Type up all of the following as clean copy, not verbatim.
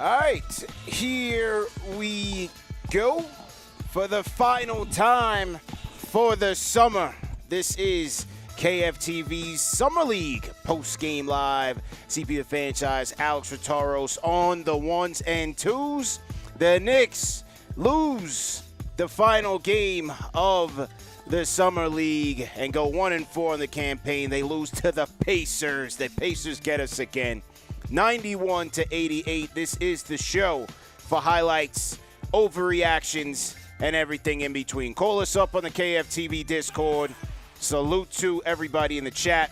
All right, here we go for the final time for the summer. This is KFTV's Summer League Postgame Live. CP the Fanchise, Alex Rotaros on the ones and twos. The Knicks lose the final game of the Summer League and go 1-4 in the campaign. They lose to the Pacers. The Pacers get us again. 91-88. This is the show for highlights, overreactions, and everything in between. Call us up on the KFTV Discord. Salute to everybody in the chat.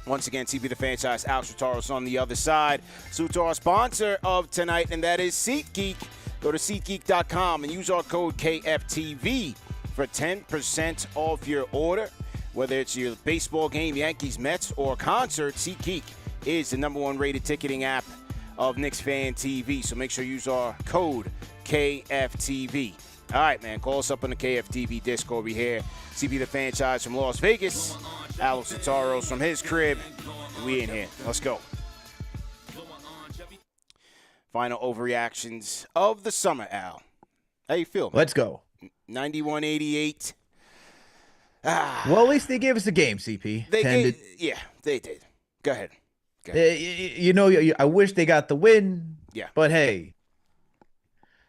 Once again, TB the Fanchise, Alex Rotaros on the other side. Salute to our sponsor of tonight, and that is SeatGeek. Go to SeatGeek.com and use our code KFTV for 10% off your order. Whether it's your baseball game, Yankees, Mets, or concert, SeatGeek is the #1 rated ticketing app of Knicks Fan TV. So make sure you use our code KFTV. All right, man. Call us up on the KFTV Discord. We here. CP the Fanchise from Las Vegas. Alex Rotaros from his crib. We in here. Let's go. Final overreactions of the summer, Al. How you feel, man? Let's go. 91-88. Well, at least they gave us a game, CP. Yeah, they did. Go ahead. I wish they got the win. Yeah. But hey,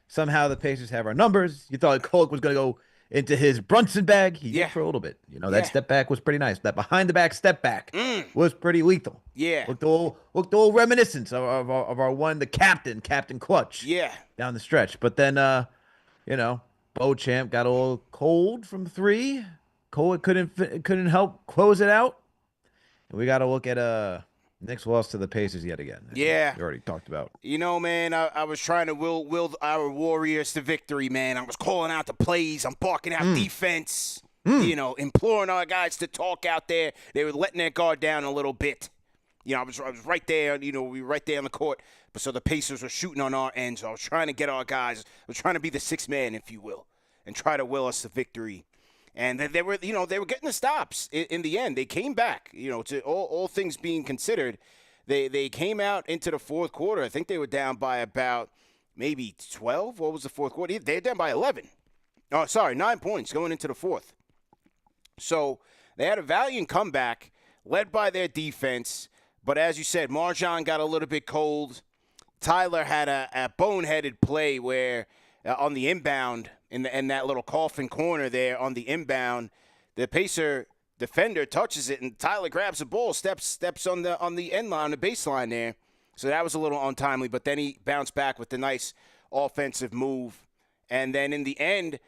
somehow the Pacers have our numbers. You thought Kolek was going to go into his Brunson bag. He did for a little bit. That step back was pretty nice. That behind the back step back was pretty lethal. Yeah. Looked all reminiscent of our one, the Captain Clutch. Yeah. Down the stretch. But then, Buechamp got a little cold from three. Kolek couldn't help close it out. And we got to look at Knicks lost to the Pacers yet again. Yeah. We already talked about. Man, I was trying to will our Warriors to victory, man. I was calling out the plays. I'm barking out defense, imploring our guys to talk out there. They were letting their guard down a little bit. I was right there, we were right there on the court. But so the Pacers were shooting on our end. So I was trying to get our guys. I was trying to be the sixth man, if you will, and try to will us to victory. And they were getting the stops in the end. They came back, to all things being considered. They came out into the fourth quarter. I think they were down by about maybe 12. What was the fourth quarter? They were down by 11. Oh, sorry, 9 points going into the fourth. So they had a valiant comeback led by their defense. But as you said, MarJon got a little bit cold. Tyler had a boneheaded play where on the inbound, in that little coffin corner there on the inbound, the Pacer defender touches it, and Tyler grabs the ball, steps on the end line, the baseline there. So that was a little untimely, but then he bounced back with the nice offensive move. And then in the end,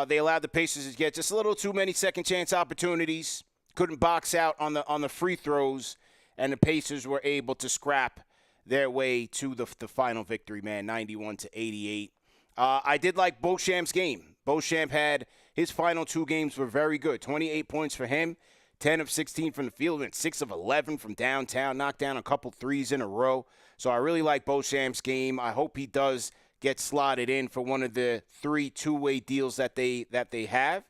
they allowed the Pacers to get just a little too many second chance opportunities. Couldn't box out on the free throws, and the Pacers were able to scrap their way to the final victory, man, 91-88. I did like Beauchamp's game. Buechamp had his final two games were very good. 28 points for him, 10 of 16 from the field, and 6 of 11 from downtown. Knocked down a couple threes in a row. So I really like Beauchamp's game. I hope he does get slotted in for one of the 3 two-way deals that they have.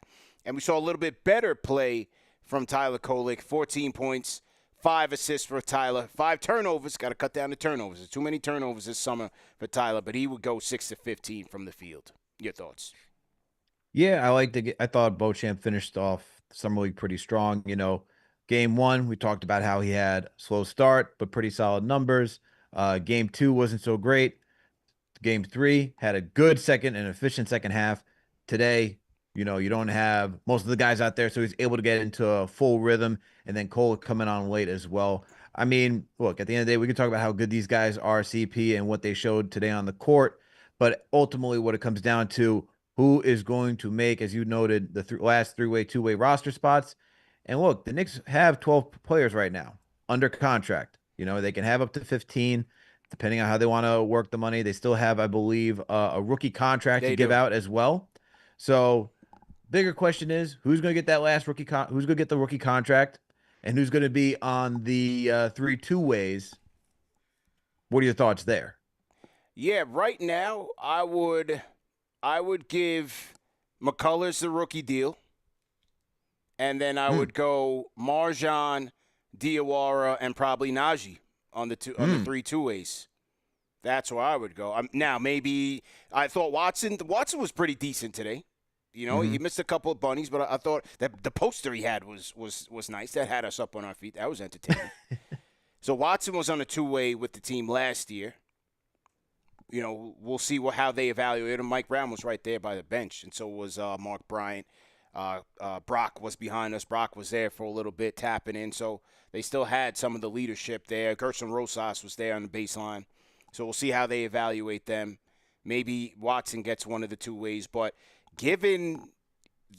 And we saw a little bit better play from Tyler Kolek. 14 points, 5 assists for Tyler, 5 turnovers. Got to cut down the turnovers. There's too many turnovers this summer for Tyler, but he would go 6 of 15 from the field. Your thoughts? Yeah, I thought Beauchamp finished off the Summer League pretty strong. Game 1, we talked about how he had a slow start, but pretty solid numbers. Game 2 wasn't so great. Game 3 had a good second and efficient second half. Today, you don't have most of the guys out there, so he's able to get into a full rhythm, and then Cole coming on late as well. I mean, look, at the end of the day, we can talk about how good these guys are, CP, and what they showed today on the court, but ultimately what it comes down to, who is going to make, as you noted, the last three-way, two-way roster spots. And look, the Knicks have 12 players right now under contract. They can have up to 15, depending on how they want to work the money. They still have, I believe, a rookie contract to give out as well. So bigger question is, who's going to get that last rookie? Who's going to get the rookie contract, and who's going to be on the 3 two-ways? What are your thoughts there? Yeah, right now I would give McCullers the rookie deal, and then I would go MarJon, Diawara, and probably Najee on the 3 two-ways. That's where I would go. Now, maybe I thought Watson was pretty decent today. You know, he missed a couple of bunnies, but I thought that the poster he had was nice. That had us up on our feet. That was entertaining. So Watson was on a two-way with the team last year. You know, we'll see how they evaluate him. Mike Brown was right there by the bench, and so was Mark Bryant. Brock was behind us. Brock was there for a little bit, tapping in. So they still had some of the leadership there. Gerson Rosas was there on the baseline. So we'll see how they evaluate them. Maybe Watson gets one of the two ways. But given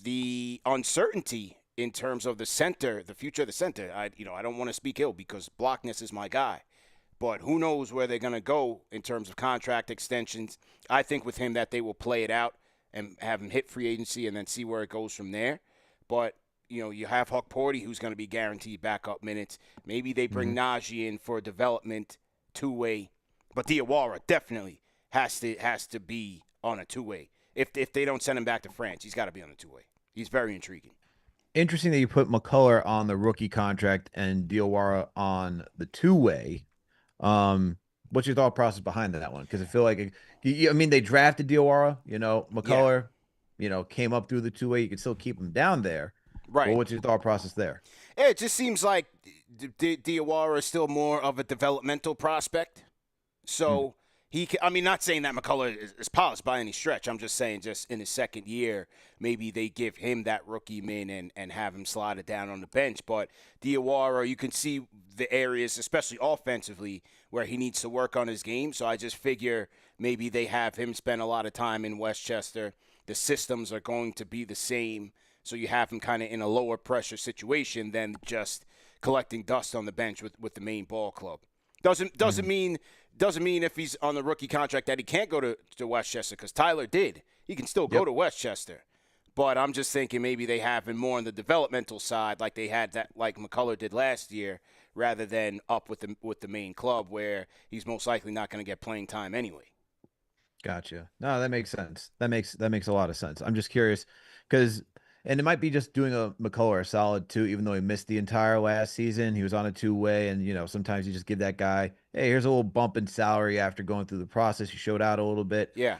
the uncertainty in terms of the center, the future of the center, I don't want to speak ill because Blockness is my guy. But who knows where they're going to go in terms of contract extensions. I think with him that they will play it out and have him hit free agency and then see where it goes from there. But, you know, you have Huck Porty who's going to be guaranteed backup minutes. Maybe they bring Najee in for a development two-way. But Diawara definitely has to be on a two-way. If they don't send him back to France, he's got to be on a two-way. He's very intriguing. Interesting that you put McCullough on the rookie contract and Diawara on the two-way. What's your thought process behind that one? Because I feel like, they drafted Diawara, McCullough, came up through the two-way. You can still keep him down there. Right. Well, what's your thought process there? Yeah, it just seems like Diawara is still more of a developmental prospect. So not saying that McCullough is polished by any stretch. I'm just saying just in his second year, maybe they give him that rookie min and have him slide it down on the bench. But Diawara, you can see the areas, especially offensively, where he needs to work on his game. So I just figure maybe they have him spend a lot of time in Westchester. The systems are going to be the same. So you have him kind of in a lower pressure situation than just collecting dust on the bench with the main ball club. Doesn't mean if he's on the rookie contract that he can't go to Westchester, because Tyler did. He can still go to Westchester. But I'm just thinking maybe they have him more on the developmental side like they had that, like McCullough did last year, rather than up with the main club where he's most likely not going to get playing time anyway. Gotcha. No, that makes sense. That makes a lot of sense. I'm just curious because and it might be just doing a McCullough a solid too, even though he missed the entire last season. He was on a two-way, and sometimes you just give that guy, hey, here's a little bump in salary after going through the process. He showed out a little bit. Yeah.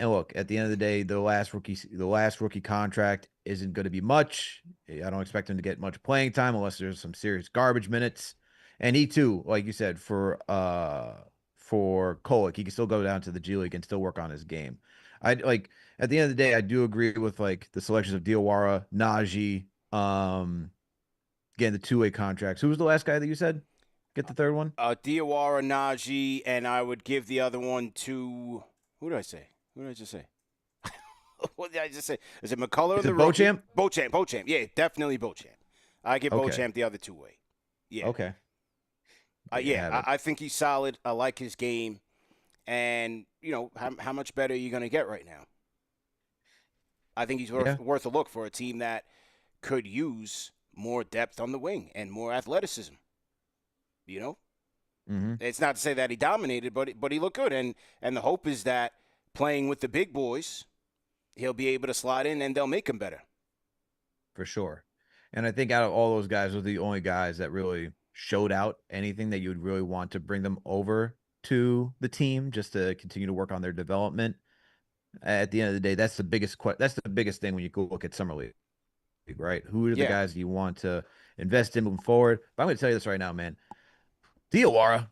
And look, at the end of the day, the last rookie contract isn't going to be much. I don't expect him to get much playing time unless there's some serious garbage minutes. And he too, like you said, for Kolek, he can still go down to the G League and still work on his game. At the end of the day, I do agree with the selections of Diawara, Najee, again, the two-way contracts. Who was the last guy that you said? Get the third one? Diawara, Najee, and I would give the other one to who did I say? Who did I just say? What did I just say? Is it McCullough? Is it Buechamp? Buechamp. Yeah, definitely Buechamp. I give Buechamp the other two-way. Yeah. Okay. I think he's solid. I like his game. And, how much better are you going to get right now? I think he's worth a look for a team that could use more depth on the wing and more athleticism. It's not to say that he dominated, but he looked good. And the hope is that playing with the big boys, he'll be able to slide in and they'll make him better. For sure. And I think out of all those guys, those are the only guys that really showed out anything that you would really want to bring them over to the team just to continue to work on their development. At the end of the day, that's the biggest thing when you go look at Summer League, right? Who are the guys you want to invest in moving forward? But I'm going to tell you this right now, man. Diawara,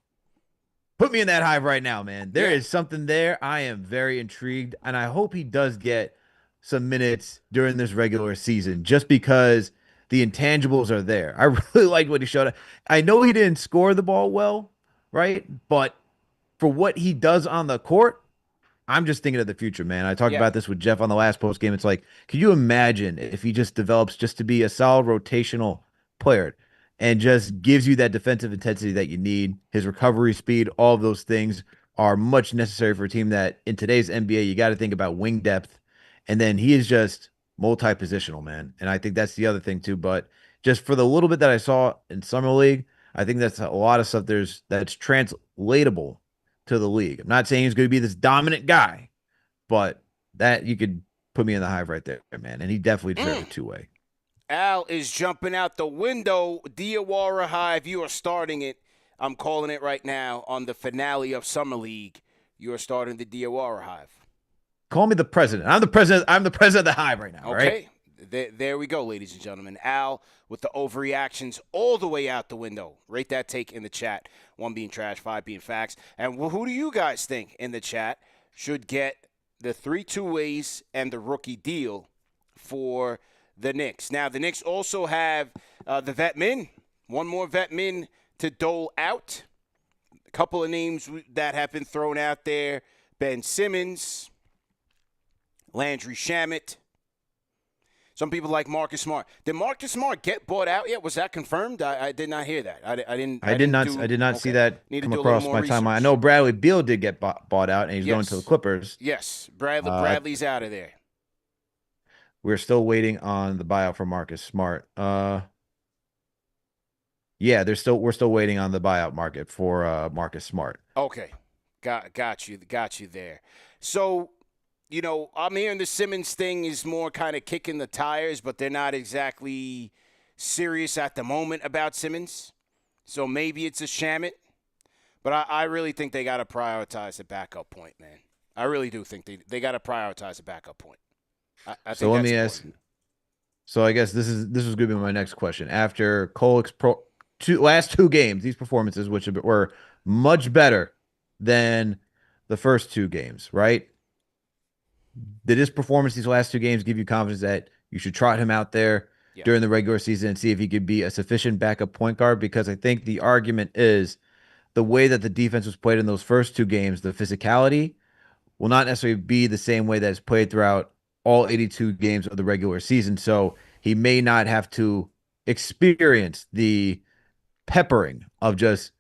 put me in that hive right now, man. There is something there. I am very intrigued, and I hope he does get some minutes during this regular season just because the intangibles are there. I really liked what he showed. I know he didn't score the ball well, right? But for what he does on the court, I'm just thinking of the future, man. I talked about this with Jeff on the last post game. It's like, can you imagine if he just develops just to be a solid rotational player and just gives you that defensive intensity that you need? His recovery speed, all of those things are much necessary for a team that in today's NBA, you got to think about wing depth. And then he is just multi-positional, man. And I think that's the other thing too. But just for the little bit that I saw in Summer League, I think that's a lot of stuff that's translatable to the league. I'm not saying he's going to be this dominant guy, but that you could put me in the hive right there, man. And he definitely deserves a two-way. Al is jumping out the window. Diawara hive, you are starting it. I'm calling it right now on the finale of Summer League. you're starting the DOR hive. Call me the president. I'm the president. I'm the president of the hive right now. Okay. Right? There we go, ladies and gentlemen. Al with the overreactions all the way out the window. Rate that take in the chat. 1 being trash, 5 being facts. And who do you guys think in the chat should get the 3 two-ways and the rookie deal for the Knicks? Now, the Knicks also have the vet min. One more vet min to dole out. A couple of names that have been thrown out there. Ben Simmons, Landry Shamet. Some people like Marcus Smart. Did Marcus Smart get bought out yet? Was that confirmed? I did not hear that. I did not see that come across my timeline. I know Bradley Beal did get bought out, and he's going to the Clippers. Yes, Bradley's out of there. We're still waiting on the buyout for Marcus Smart. Yeah, we're still waiting on the buyout market for Marcus Smart. Okay, got you there. So, you know, I'm hearing the Simmons thing is more kind of kicking the tires, but they're not exactly serious at the moment about Simmons. So maybe it's a Shamet. But I really think they got to prioritize the backup point, man. I really do think they got to prioritize the backup point. I think so let me ask. So I guess this was going to be my next question. After Cole's last 2 games, these performances, which were much better than the first 2 games, right? Did his performance these last 2 games give you confidence that you should trot him out there during the regular season and see if he could be a sufficient backup point guard? Because I think the argument is the way that the defense was played in those first 2 games, the physicality will not necessarily be the same way that it's played throughout all 82 games of the regular season. So he may not have to experience the peppering of just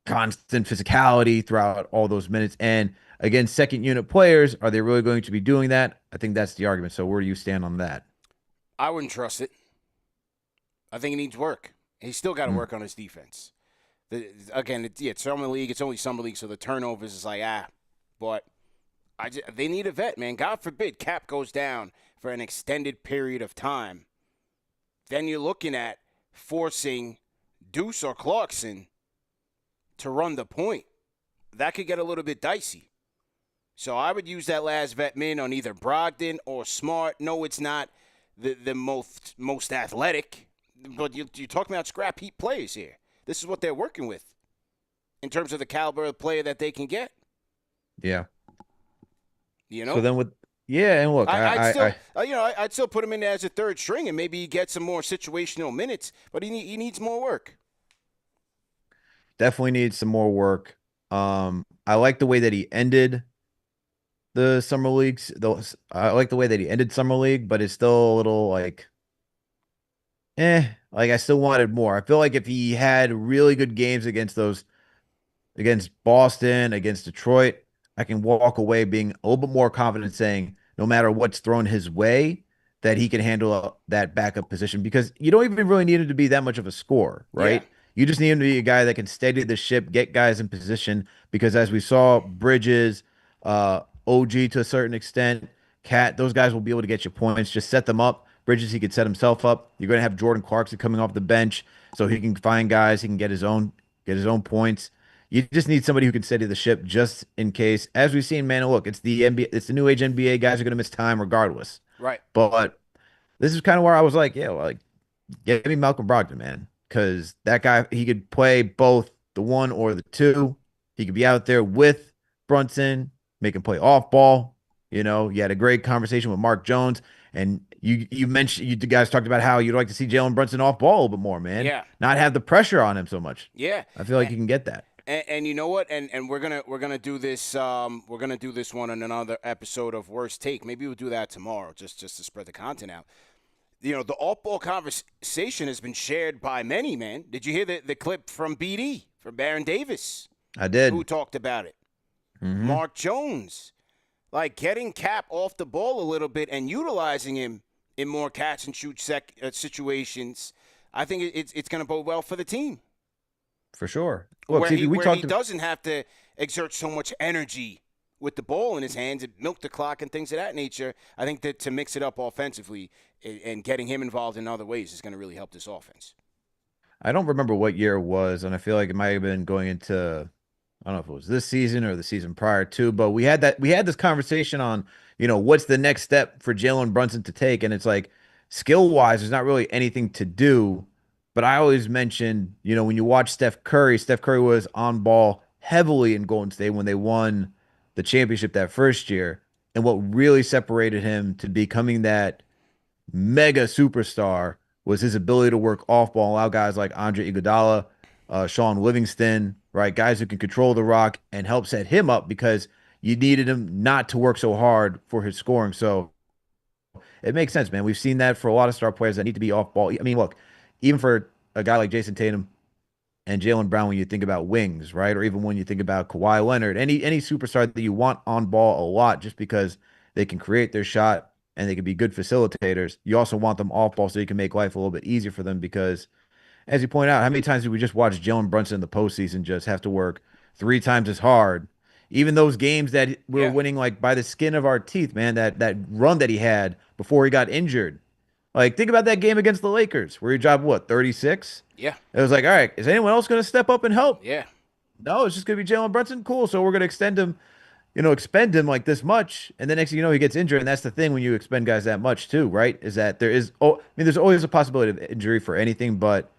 constant physicality throughout all those minutes. And again, second unit players, are they really going to be doing that? I think that's the argument. So where do you stand on that? I wouldn't trust it. I think he needs work. He's still got to work on his defense. It's Summer League. It's only Summer League, so the turnovers is like, But they need a vet, man. God forbid Cap goes down for an extended period of time. Then you're looking at forcing Deuce or Clarkson to run the point. That could get a little bit dicey. So I would use that last vet min on either Brogdon or Smart. No, it's not the most athletic, but you're talking about scrap heap players here. This is what they're working with in terms of the caliber of player that they can get. Yeah. You know. So then and look, I'd still put him in there as a third string and maybe get some more situational minutes, but he needs more work. Definitely needs some more work. I like the way that he ended the summer leagues. I like the way that he ended summer league, but it's still a little like I still wanted more. I feel like if he had really good games against Boston, against Detroit, I can walk away being a little bit more confident saying no matter what's thrown his way, that he can handle that backup position, because you don't even really need him to be that much of a scorer, right? Yeah. You just need him to be a guy that can steady the ship, get guys in position, because as we saw, Bridges, OG to a certain extent, Cat, those guys will be able to get you points. Just set them up. Bridges, he could set himself up. You're going to have Jordan Clarkson coming off the bench, so he can find guys. He can get his own points. You just need somebody who can steady the ship just in case. As we've seen, man, look, it's the NBA, it's the new age NBA. Guys are going to miss time regardless. Right. But this is kind of where I was like, get me Malcolm Brogdon, man, because that guy, he could play both the 1 or the 2. He could be out there with Brunson, make him play off ball. You know, you had a great conversation with Mark Jones, and you mentioned, you guys talked about how you'd like to see Jalen Brunson off ball a little bit more, man. Yeah. Not have the pressure on him so much. Yeah. I feel like you can get that. And you know what? And we're gonna do this. We're gonna do this one in another episode of Worst Take. Maybe we'll do that tomorrow, just to spread the content out. You know, the off-ball conversation has been shared by many, man. Did you hear the clip from BD, from Baron Davis? I did. Who talked about it? Mm-hmm. Mark Jones, like getting Cap off the ball a little bit and utilizing him in more catch and shoot situations. I think it's going to bode well for the team. For sure. Look, he doesn't have to exert so much energy with the ball in his hands and milk the clock and things of that nature. I think that to mix it up offensively and getting him involved in other ways is going to really help this offense. I don't remember what year it was, and I feel like it might have been going into I don't know if it was this season or the season prior to, but we had this conversation on, what's the next step for Jalen Brunson to take, and it's like skill wise, there's not really anything to do. But I always mention, when you watch Steph Curry was on ball heavily in Golden State when they won the championship that first year, and what really separated him to becoming that mega superstar was his ability to work off ball, allow guys like Andre Iguodala, Sean Livingston, right, guys who can control the rock and help set him up because you needed him not to work so hard for his scoring. So it makes sense, man. We've seen that for a lot of star players that need to be off ball. I mean, look, even for a guy like Jason Tatum and Jaylen Brown, when you think about wings, right, or even when you think about Kawhi Leonard, any superstar that you want on ball a lot, just because they can create their shot and they can be good facilitators. You also want them off ball so you can make life a little bit easier for them because, as you point out, how many times did we just watch Jalen Brunson in the postseason just have to work 3 times as hard? Even those games that we were Yeah, winning like by the skin of our teeth, man, that run that he had before he got injured. Like, think about that game against the Lakers where he dropped what, 36? yeah, It was like, all right, is anyone else going to step up and help? yeah. No, it's just going to be Jalen Brunson. Cool. So we're going to expend him like this much, and then next thing you know, he gets injured. And that's the thing when you expend guys that much too, right? Is that there's always a possibility of injury for anything, but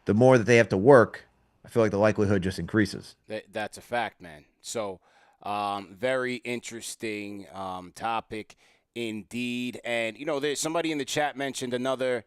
the more that they have to work, I feel like the likelihood just increases. That's a fact, man. So, very interesting topic indeed. And, there's somebody in the chat mentioned another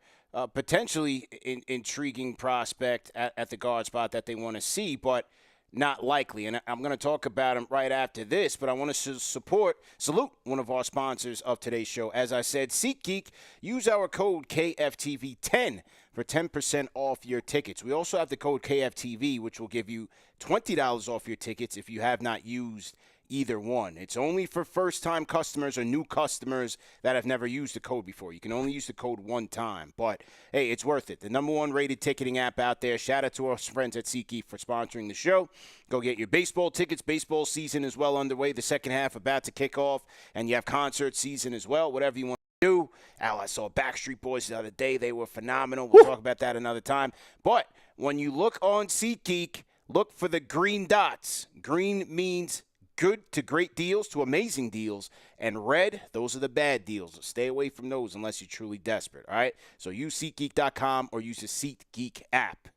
potentially intriguing prospect at the guard spot that they want to see, but not likely. And I'm going to talk about him right after this, but I want to salute one of our sponsors of today's show. As I said, SeatGeek, use our code KFTV10 for 10% off your tickets. We also have the code KFTV, which will give you $20 off your tickets if you have not used either one. It's only for first-time customers or new customers that have never used the code before. You can only use the code one time, but hey, it's worth it. The #1 rated ticketing app out there. Shout out to our friends at SeatGeek for sponsoring the show. Go get your baseball tickets. Baseball season is well underway. The second half about to kick off, and you have concert season as well. Whatever you want to do. Al, I saw Backstreet Boys the other day. They were phenomenal. We'll talk about that another time. But when you look on SeatGeek, look for the green dots. Green means good to great deals to amazing deals, and red, those are the bad deals. Stay away from those unless you're truly desperate, all right? So use SeatGeek.com or use the SeatGeek app.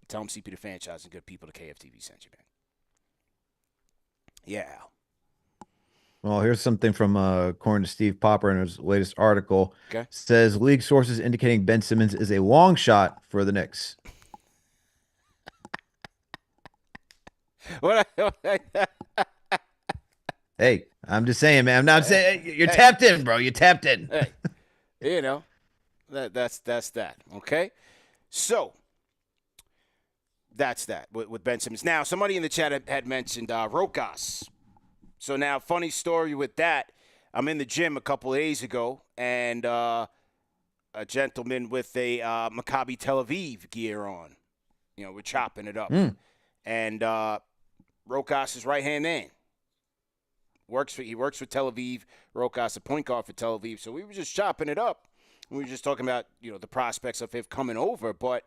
Tell them CP the Fanchise and good people to KFTV sent you, man. Yeah, Al. Well, here's something from according to Steve Popper in his latest article. Okay. Says league sources indicating Ben Simmons is a long shot for the Knicks. What? Hey, I'm just saying, man. I'm not saying you're tapped in, bro. You're tapped in. Hey, that's that. Okay. So that's that with Ben Simmons. Now, somebody in the chat had mentioned Rokas. So now, funny story with that. I'm in the gym a couple of days ago, and a gentleman with a Maccabi Tel Aviv gear on. We're chopping it up. And Rokas is right-hand man. He works for Tel Aviv. Rokas, a point guard for Tel Aviv. So we were just chopping it up. We were just talking about, the prospects of him coming over. But,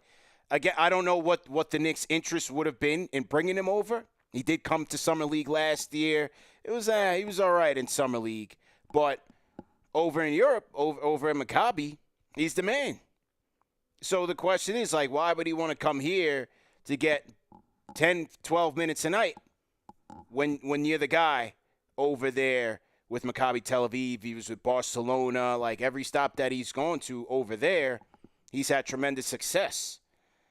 again, I don't know what the Knicks' interest would have been in bringing him over. He did come to Summer League last year. He was all right in Summer League. But over in Europe, over at Maccabi, he's the man. So the question is, why would he want to come here to get 10, 12 minutes a night when you're the guy over there with Maccabi Tel Aviv? He was with Barcelona. Every stop that he's gone to over there, he's had tremendous success.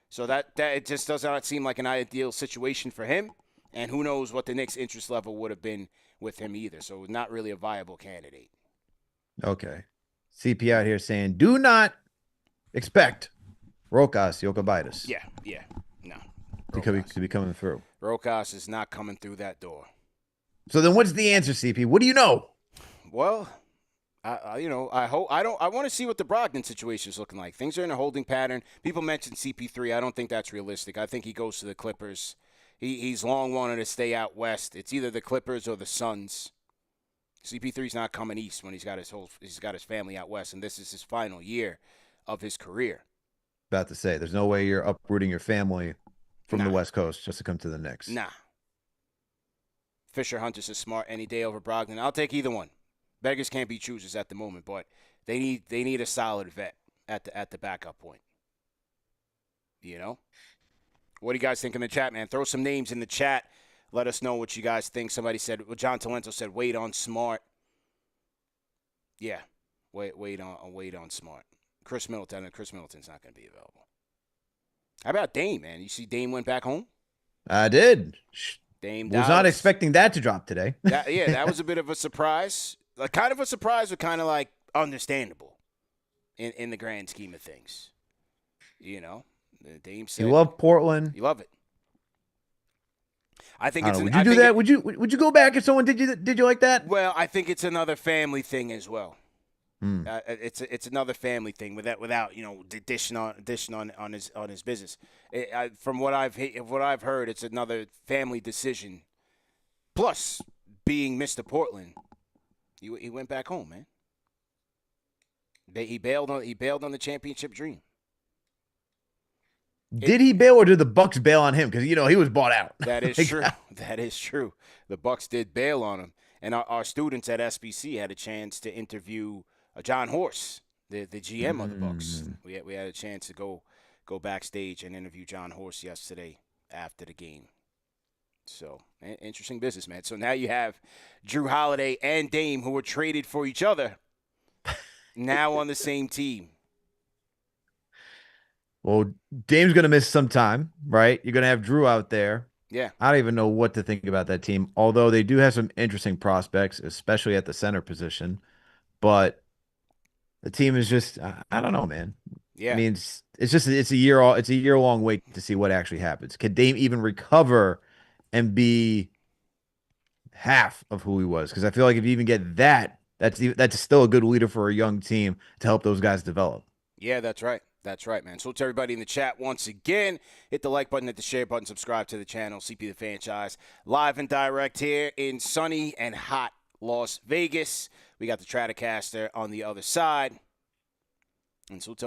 So that it just does not seem like an ideal situation for him. And who knows what the Knicks' interest level would have been with him either. So not really a viable candidate. Okay. CP out here saying, do not expect Rokas Jokic Yeah. No. to be coming through. Rokas is not coming through that door. So then what's the answer, CP? What do you know? Well, I want to see what the Brogdon situation is looking like. Things are in a holding pattern. People mentioned CP3. I don't think that's realistic. I think he goes to the Clippers. He's long wanted to stay out west. It's either the Clippers or the Suns. CP3's not coming east when he's got his family out west, and this is his final year of his career. About to say, there's no way you're uprooting your family from the West Coast just to come to the Knicks. Nah. Fisher Hunter says Smart any day over Brogdon. I'll take either one. Beggars can't be choosers at the moment, but they need a solid vet at the backup point. You know? What do you guys think in the chat, man? Throw some names in the chat. Let us know what you guys think. Somebody said, well, John Talento said, wait on Smart. Yeah, wait on Smart. Chris Middleton's not going to be available. How about Dame, man? You see Dame went back home? I did. Dame was Dallas. not expecting that to drop today. That was a bit of a surprise. Like, kind of a surprise, but kind of like understandable in the grand scheme of things. You know, Dame said, you love Portland. You love it. I think would you do that? Would you go back if someone did you like that? Well, I think it's another family thing as well. It's another family thing without dishing on his business. From what I've heard, it's another family decision. Plus, being Mr. Portland, he went back home, man. He bailed on the championship dream. Did he bail or did the Bucks bail on him? Because he was bought out. That is true. That is true. The Bucks did bail on him, and our students at SBC had a chance to interview John Horse, the GM of the Bucks. We had a chance to go backstage and interview John Horse yesterday after the game. So, interesting business, man. So now you have Drew Holiday and Dame, who were traded for each other, now on the same team. Well, Dame's going to miss some time, right? You're going to have Drew out there. Yeah. I don't even know what to think about that team, although they do have some interesting prospects, especially at the center position. But the team is just, I don't know, man. Yeah. I mean, it's a year-long wait to see what actually happens. Could Dame even recover and be half of who he was? Because I feel like if you even get that, that's still a good leader for a young team to help those guys develop. Yeah, that's right. That's right, man. So to everybody in the chat, once again, hit the like button, hit the share button, subscribe to the channel, CP the Fanchise, live and direct here in sunny and hot Las Vegas. We got the Stratocaster on the other side. And salute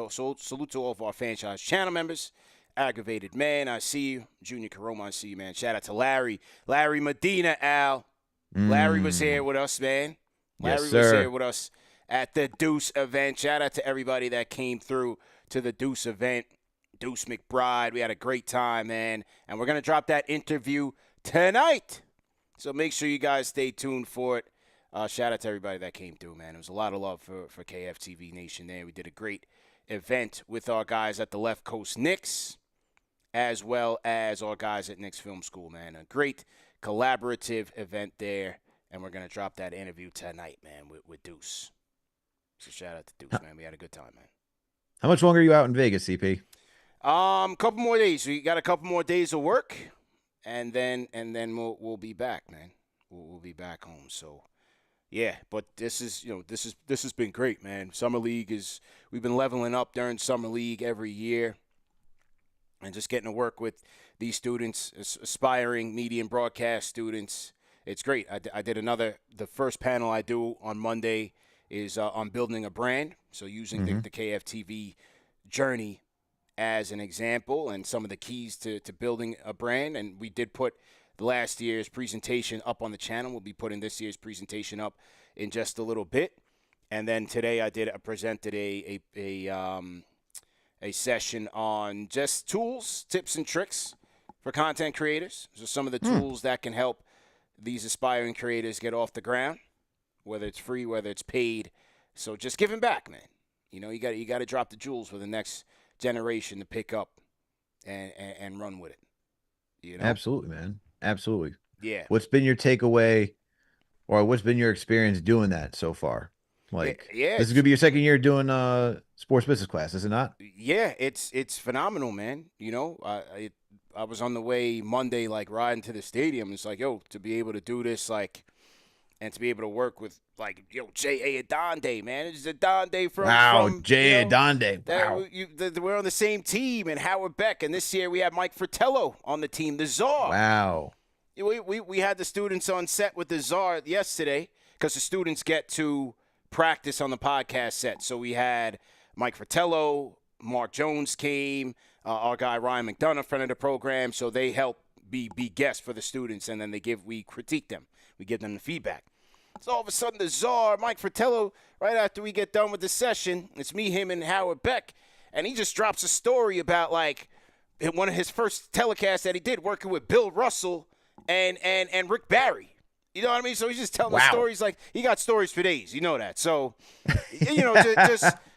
to all of our Fanchise channel members. Aggravated Man, I see you. Junior Caroma, I see you, man. Shout out to Larry. Larry Medina, Al. Larry was here with us, man. Larry was here with us at the Deuce event. Shout out to everybody that came through to the Deuce event. Deuce McBride. We had a great time, man. And we're going to drop that interview tonight. So make sure you guys stay tuned for it. Shout out to everybody that came through, man. It was a lot of love for KFTV Nation there. We did a great event with our guys at the Left Coast Knicks, as well as our guys at Knicks Film School, man. A great collaborative event there. And we're going to drop that interview tonight, man, with Deuce. So shout out to Deuce, man. We had a good time, man. How much longer are you out in Vegas, CP? Couple more days. We got a couple more days of work, and then we'll be back, man. We'll be back home. So, yeah. But this has been great, man. Summer League we've been leveling up during Summer League every year, and just getting to work with these students, aspiring media and broadcast students. It's great. I did the first panel I do on Monday is on building a brand. So using the KFTV journey as an example and some of the keys to building a brand. And we did put last year's presentation up on the channel. We'll be putting this year's presentation up in just a little bit. And then today I presented a session on just tools, tips, and tricks for content creators. So some of the tools that can help these aspiring creators get off the ground, whether it's free, whether it's paid. So just giving back, man. You got to drop the jewels for the next generation to pick up and run with it. Absolutely, man. Absolutely. Yeah. What's been your takeaway, or what's been your experience doing that so far? Like, this is gonna be your second year doing sports business class, is it not? Yeah, it's phenomenal, man. I was on the way Monday, like riding to the stadium. It's like, to be able to do this, like, and to be able to work with, like, J.A. Adonde, man. It's Adonde from J.A. Adonde. Wow. We're on the same team, and Howard Beck. And this year we had Mike Fratello on the team, the Czar. Wow. We had the students on set with the Czar yesterday because the students get to practice on the podcast set. So we had Mike Fratello, Mark Jones came, our guy Ryan McDonough, friend of the program. So they help be guests for the students, and then we critique them. we give them the feedback. So all of a sudden, the czar, Mike Fratello, right after we get done with the session, it's me, him, and Howard Beck, and he just drops a story about, like, one of his first telecasts that he did working with Bill Russell and Rick Barry. You know what I mean? So he's just telling the stories like he got stories for days. You know that. So,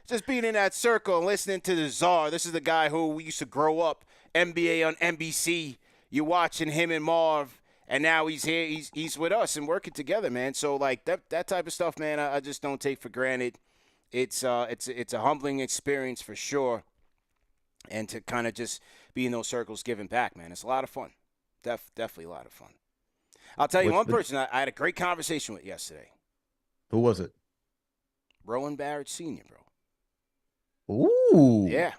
just being in that circle and listening to the czar. This is the guy who we used to grow up NBA on NBC. You're watching him and Marv, and now he's here. He's with us and working together, man. So like that type of stuff, man, I just don't take for granted. It's a humbling experience for sure, and to kind of just be in those circles, giving back, man. It's a lot of fun. Definitely a lot of fun. I'll tell you one person I had a great conversation with yesterday. Who was it? Roland Barrett Sr., bro. Ooh. Yeah.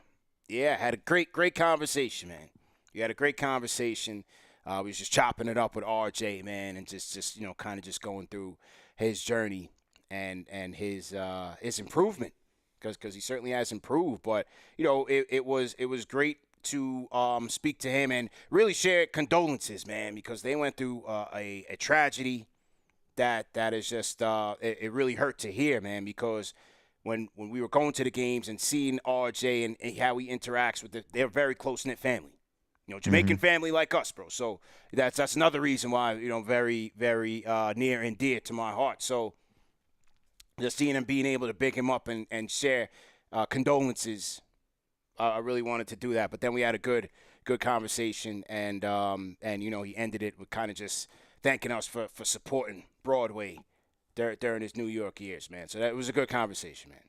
Had a great conversation, man. We had a great conversation. We was just chopping it up with RJ, man, and just kind of just going through his journey and his improvement, because he certainly has improved. But it was great to speak to him and really share condolences, man, because they went through a tragedy that is just it really hurt to hear, man, because when we were going to the games and seeing RJ and how he interacts with they're very close-knit family. Jamaican family like us, bro. So that's another reason why, very, very near and dear to my heart. So just seeing him being able to big him up and share condolences, I really wanted to do that. But then we had a good conversation, and he ended it with kind of just thanking us for supporting Broadway during his New York years, man. So that was a good conversation, man.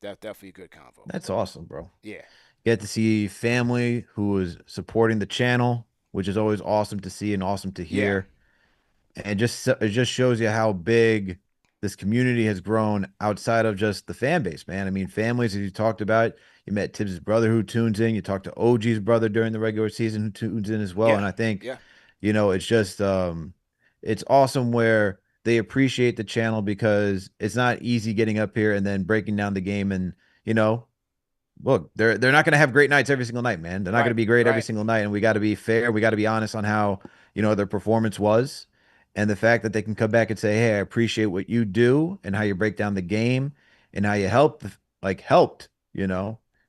Definitely a good convo. That's awesome, bro. Yeah. Get to see family who is supporting the channel, which is always awesome to see and awesome to hear. Yeah. And it just shows you how big this community has grown outside of just the fan base, man. I mean, families, as you talked about, you met Tibbs' brother who tunes in. You talked to OG's brother during the regular season who tunes in as well. And I think, it's just it's awesome where they appreciate the channel, because it's not easy getting up here and then breaking down the game. And, look, they're not going to have great nights every single night, man. They're not going to be great every single night, and we got to be fair. We got to be honest on how, their performance was, and the fact that they can come back and say, "Hey, I appreciate what you do and how you break down the game and how you helped." Because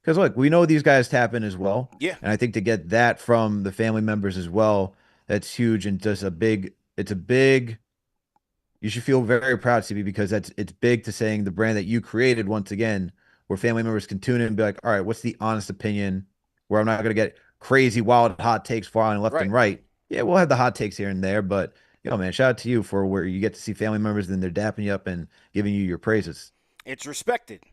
look, we know these guys tap in as well, and I think to get that from the family members as well, that's huge, and just it's a big. You should feel very proud, CB, because it's big to saying the brand that you created once again, where family members can tune in and be like, all right, what's the honest opinion, where I'm not going to get crazy, wild, hot takes flying left and right. Yeah, we'll have the hot takes here and there, but, man, shout out to you for where you get to see family members and they're dapping you up and giving you your praises. It's respected,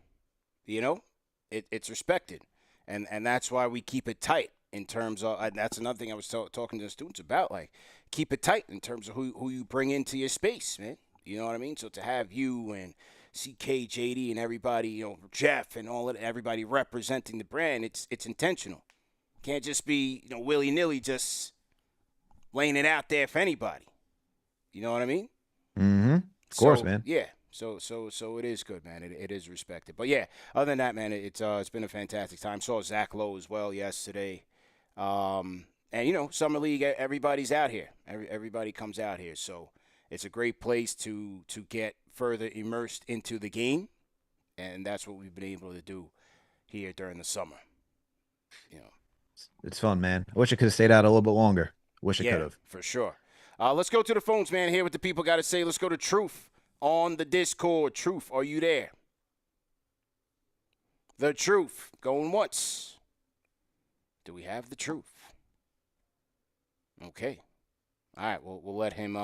it's respected. And that's why we keep it tight in terms of, that's another thing I was talking to the students about, like, keep it tight in terms of who you bring into your space, man. You know what I mean? So to have you and CK, JD, and everybody, Jeff and all of everybody representing the brand, it's intentional. Can't just be, willy-nilly just laying it out there for anybody. You know what I mean? Mm-hmm. Of course, man. Yeah. So it is good, man. It is respected. But yeah, other than that, man, it's been a fantastic time. Saw Zach Lowe as well yesterday. And Summer League, everybody's out here. Everybody comes out here. So it's a great place to get further immersed into the game, and that's what we've been able to do here during the summer. It's fun, man. I wish I could have stayed out a little bit longer. Wish I could have. For sure. Let's go to the phones, man. Hear what the people got to say. Let's go to Truth on the Discord. Truth, are you there? The Truth, going once. Do we have the Truth? Okay. All right, we'll let him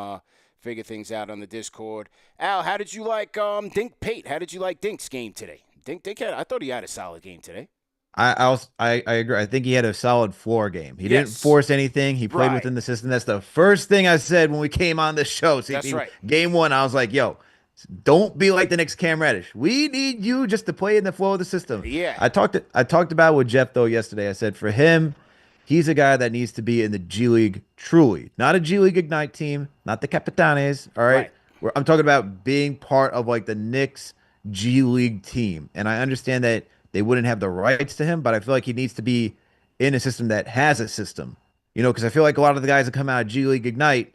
figure things out on the Discord. Al, how did you like Dink Pate? How did you like Dink's game today? Dink I thought he had a solid game today. I agree. I think he had a solid floor game. He didn't force anything. He played within the system. That's the first thing I said when we came on the show. See, that's right. Game one, I was like, yo, don't be like the Knicks Cam Reddish. We need you just to play in the flow of the system. Yeah. I talked about it with Jeff, though, yesterday. I said for him, he's a guy that needs to be in the G League truly. Not a G League Ignite team, not the Capitanes, all right? I'm talking about being part of, like, the Knicks G League team. And I understand that they wouldn't have the rights to him, but I feel like he needs to be in a system that has a system. Because I feel like a lot of the guys that come out of G League Ignite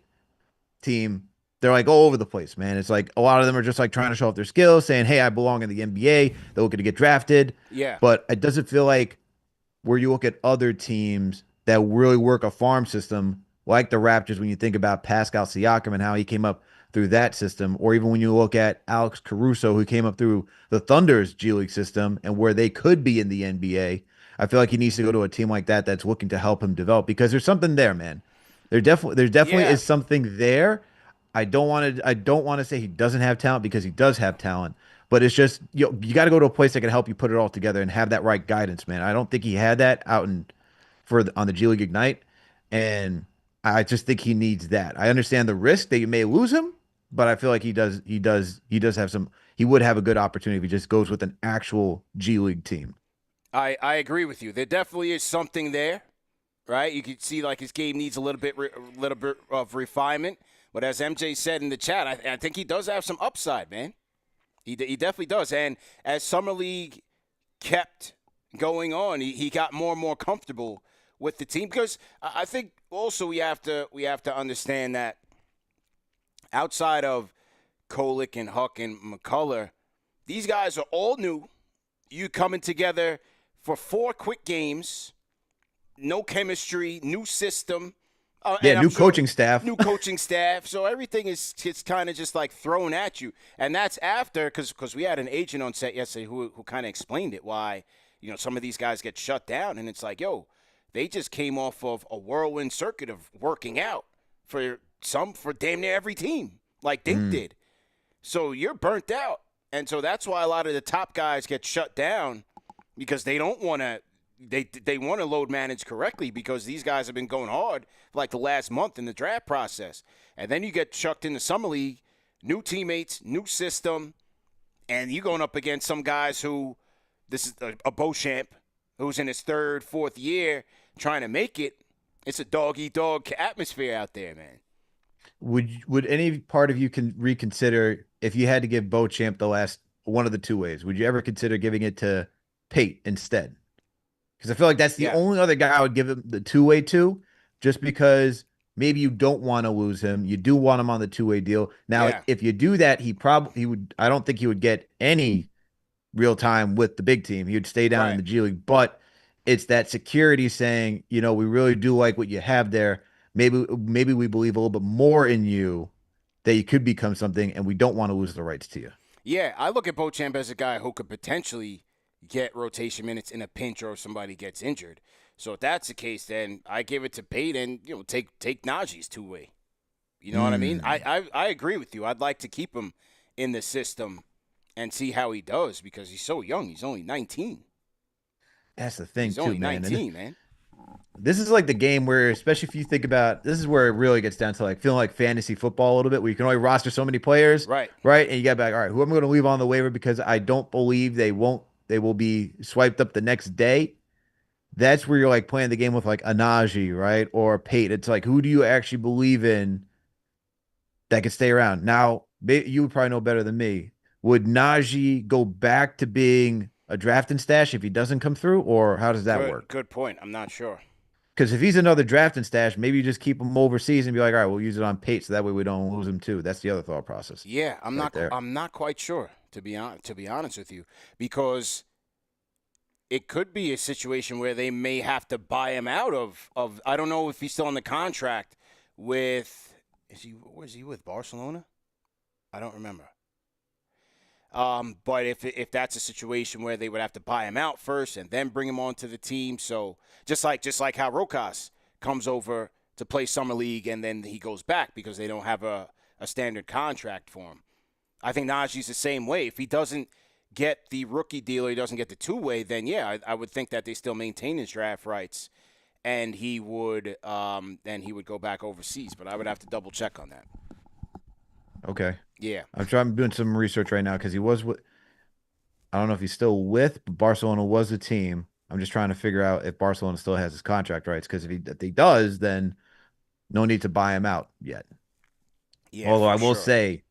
team, they're like all over the place, man. It's like a lot of them are just like trying to show off their skills, saying, "Hey, I belong in the NBA." They're looking to get drafted, Yeah. but it doesn't feel like where you look at other teams that really work a farm system, like the Raptors, when you think about Pascal Siakam and how he came up through that system, or even when you look at Alex Caruso, who came up through the Thunder's G League system and where they could be in the NBA. I feel like he needs to go to a team like that that's looking to help him develop because there's something there, man. There definitely Yeah. is something there. I don't want to say he doesn't have talent because he does have talent, but it's just you got to go to a place that can help you put it all together and have that right guidance, man. I don't think he had that out on the G League Ignite, and I just think he needs that. I understand the risk that you may lose him, but I feel like he does have some. He would have a good opportunity if he just goes with an actual G League team. I agree with you. There definitely is something there, right? You can see like his game needs a little bit of refinement. But as MJ said in the chat, I think he does have some upside, man. He definitely does. And as Summer League kept going on, he got more and more comfortable with the team because I think also we have to understand that outside of Kolick and Huck and McCullough, these guys are all new. You coming together for 4 quick games, no chemistry, new system. Yeah, And I'm new sure coaching staff. new coaching staff. So everything is kind of just like thrown at you. And that's after, because we had an agent on set yesterday who kind of explained it, why, some of these guys get shut down. And it's like, yo, they just came off of a whirlwind circuit of working out for damn near every team, like Dink did. So you're burnt out. And so that's why a lot of the top guys get shut down because they don't want to. They want to load manage correctly because these guys have been going hard for like the last month in the draft process. And then you get chucked in the Summer League, new teammates, new system, and you're going up against some guys who, this is a Beauchamp, who's in his 3rd, 4th year trying to make it. It's a dog-eat-dog atmosphere out there, man. Would any part of you can reconsider if you had to give Beauchamp the last one of the 2 ways? Would you ever consider giving it to Pate instead? Because I feel like that's the Yeah, only other guy I would give him the 2-way to, just because maybe you don't want to lose him. You do want him on the 2-way deal. Now, yeah, if you do that, he would. I don't think he would get any real time with the big team. He would stay down in right. the G League. But it's that security saying, we really do like what you have there. Maybe we believe a little bit more in you that you could become something, and we don't want to lose the rights to you. Yeah, I look at Beauchamp as a guy who could potentially get rotation minutes in a pinch or if somebody gets injured. So if that's the case, then I give it to Pate and take Najee's 2-way. You know what I mean? Mm. I agree with you. I'd like to keep him in the system and see how he does because he's so young. He's only 19. That's the thing He's too, only man. And 19, man. this is like the game where, especially if you think about, this is where it really gets down to like feeling like fantasy football a little bit, where you can only roster so many players, Right. right? And you got to be like, all right, who am I going to leave on the waiver because I don't believe they will be swiped up the next day. That's where you're like playing the game with like Anaji, right? Or Pate. It's like, who do you actually believe in that could stay around? Now, you would probably know better than me. Would Najee go back to being a draft and stash if he doesn't come through, or how does that work? Good point. I'm not sure. Because if he's another draft and stash, maybe you just keep him overseas and be like, all right, we'll use it on Pate, so that way we don't lose him too. That's the other thought process, Yeah, right there. I'm not quite sure to be honest with you because it could be a situation where they may have to buy him out of I don't know if he's still on the contract with was he with Barcelona? I don't remember. But if that's a situation where they would have to buy him out first and then bring him onto the team, so just like how Rokas comes over to play summer league and then he goes back because they don't have a standard contract for him. I think Najee's the same way. If he doesn't get the rookie deal or he doesn't get the 2-way, then yeah, I would think that they still maintain his draft rights and he would go back overseas. But I would have to double check on that. Okay. Yeah. I'm doing some research right now because he was with, I don't know if he's still with, but Barcelona was a team. I'm just trying to figure out if Barcelona still has his contract rights because if he does, then no need to buy him out yet. Yeah, Although for I will sure. say,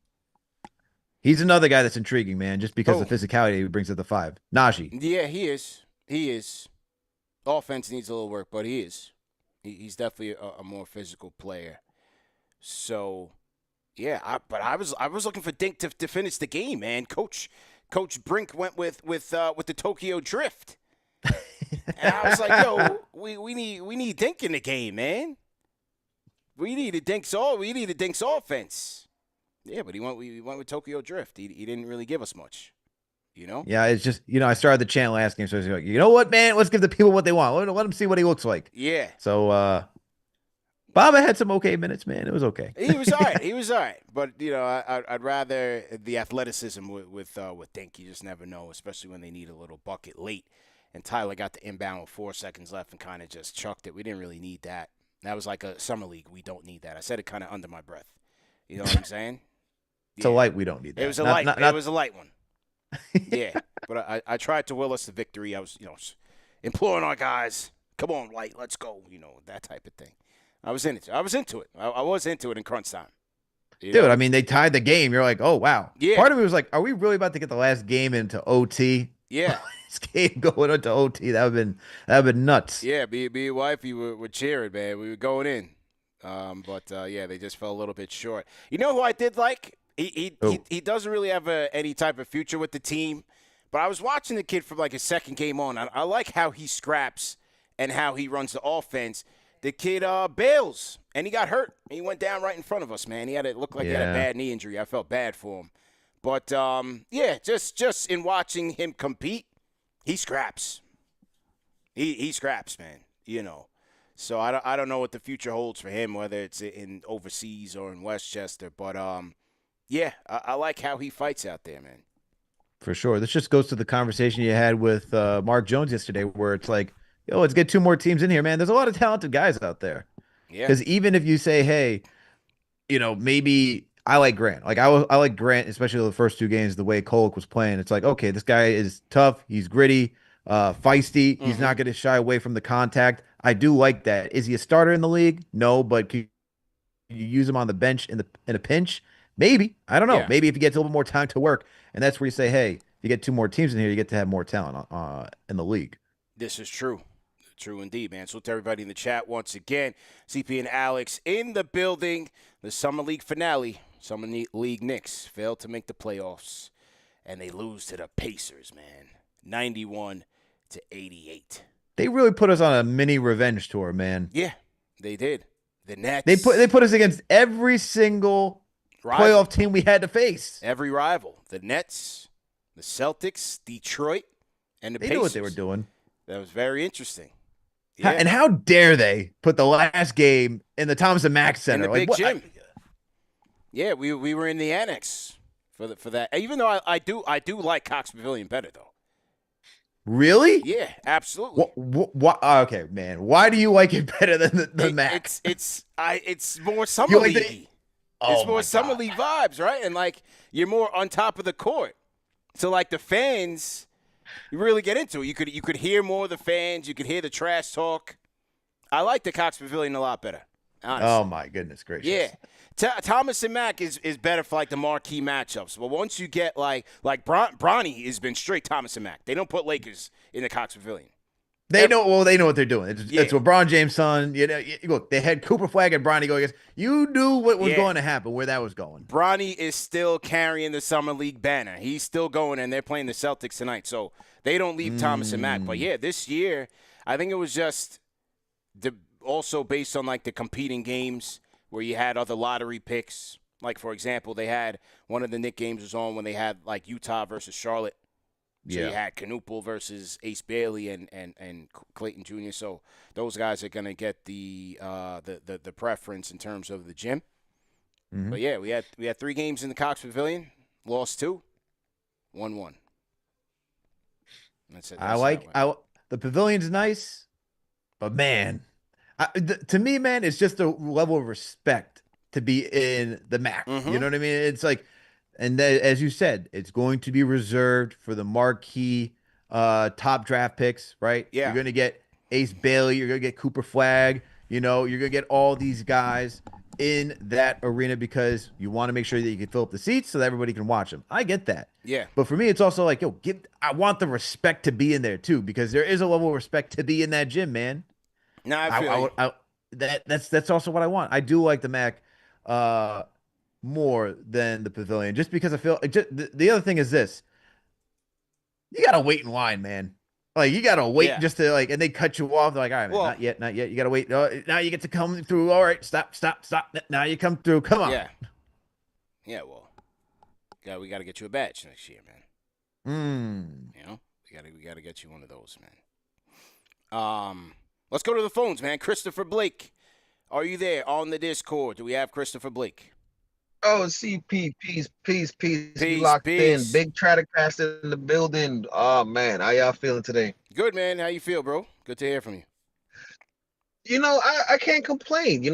he's another guy that's intriguing, man, just because of Oh, the physicality he brings at the 5. Najee. yeah, he is. He is. Offense needs a little work, but he is. He's definitely a more physical player. So, Yeah, but I was looking for Dink to finish the game, man. Coach Brink went with the Tokyo Drift, and I was like, yo, we need Dink in the game, man. We need a Dink's offense. Yeah, but we went with Tokyo Drift. He didn't really give us much, you know. Yeah, it's just, I started the chant last game, so I was like, you know what, man? Let's give the people what they want. Let them see what he looks like. Yeah. So, Baba had some okay minutes, man. It was okay. He was all right. He was all right. But, I'd rather the athleticism with Dink. You just never know, especially when they need a little bucket late. And Tyler got the inbound with 4 seconds left and kind of just chucked it. We didn't really need that. That was like a summer league. We don't need that. I said it kind of under my breath. You know what I'm saying? It's a light. We don't need that. It was a light. It was a light one. Yeah. But I tried to will us the victory. I was, imploring our guys, come on, light, let's go. That type of thing. I was into it. I was into it in crunch time. Dude, I mean, they tied the game. You're like, oh, wow. Yeah. Part of me was like, are we really about to get the last game into OT? Yeah. This game going into OT, that would have been nuts. Yeah, me and wifey were cheering, man. We were going in. But they just fell a little bit short. You know who I did like? He doesn't really have any type of future with the team. But I was watching the kid from like his second game on. I like how he scraps and how he runs the offense. The kid bails, and he got hurt. He went down right in front of us, man. It looked like he had a bad knee injury. I felt bad for him. But, just in watching him compete, he scraps. He scraps, man, So I don't know what the future holds for him, whether it's in overseas or in Westchester. But, I like how he fights out there, man. For sure. This just goes to the conversation you had with Mark Jones yesterday, where it's like, yo, let's get 2 more teams in here, man. There's a lot of talented guys out there. Yeah. Because even if you say, hey, maybe I like Grant. Like I like Grant, especially the first 2 games, the way Kolek was playing. It's like, okay, this guy is tough. He's gritty, feisty. Mm-hmm. He's not going to shy away from the contact. I do like that. Is he a starter in the league? No, but can you use him on the bench in a pinch? Maybe. I don't know. Yeah. Maybe if he gets a little bit more time to work. And that's where you say, hey, if you get 2 more teams in here, you get to have more talent in the league. This is true. True indeed, man. So to everybody in the chat once again, CP and Alex in the building. The Summer League Finale. Summer League Knicks failed to make the playoffs, and they lose to the Pacers, man. 91-88. They really put us on a mini revenge tour, man. Yeah, they did. The Nets. They put us against every single playoff team we had to face. Every rival. The Nets, the Celtics, Detroit, and the Pacers. They knew what they were doing. That was very interesting. Yeah. And how dare they put the last game in the Thomas and Mack Center? In the big gym. Yeah, we were in the annex for that. Even though I do like Cox Pavilion better though. Really? Yeah, absolutely. Okay, man. Why do you like it better than the Mac? It's more summer league. It's more summer league vibes, right? And like you're more on top of the court. So like the fans, you really get into it. You could hear more of the fans. You could hear the trash talk. I like the Cox Pavilion a lot better. Honestly. Oh my goodness gracious! Yeah, Thomas and Mack is better for like the marquee matchups. But once you get like Bronny has been straight Thomas and Mack. They don't put Lakers in the Cox Pavilion. They know what they're doing. It's LeBron James' son. Look, they had Cooper Flag and Bronny going. You knew what was going to happen, where that was going. Bronny is still carrying the Summer League banner. He's still going, and they're playing the Celtics tonight. So they don't leave Thomas and Mack. But yeah, this year, I think it was just also based on like the competing games where you had other lottery picks. Like, for example, they had one of the Knicks games was on when they had like Utah versus Charlotte. So you had Knuppel versus Ace Bailey and Clayton Jr. So those guys are going to get the preference in terms of the gym. Mm-hmm. But yeah, we had 3 games in the Cox Pavilion, lost 2, 1-1. That's it. The pavilion's nice, but man, to me, man, it's just a level of respect to be in the MAC. Mm-hmm. You know what I mean? It's like. And as you said, it's going to be reserved for the marquee top draft picks, right? Yeah. You're going to get Ace Bailey. You're going to get Cooper Flag. You're going to get all these guys in that arena because you want to make sure that you can fill up the seats so that everybody can watch them. I get that. Yeah. But for me, it's also like, I want the respect to be in there too because there is a level of respect to be in that gym, man. No, I feel that's also what I want. I do like the MAC. more than the pavilion, just because I feel the other thing is this: you gotta wait in line, man. Like you gotta wait Yeah. just to like, and they cut you off. They're like, all right, man, Well, not yet, not yet. You gotta wait. Now you get to come through. All right, stop, stop, stop. Now you come through. Come on. yeah. Yeah, well, we got to get you a badge next year, man. Mm. You know, we got to get you one of those, man. Let's go to the phones, man. Christopher Blake, are you there on the Discord? Do we have Christopher Blake? Oh, CP, peace. You Peace, locked in. peace. Big Traticast in the building. Oh, man. How y'all feeling today? Good, man. How you feel, bro? Good to hear from you. I can't complain.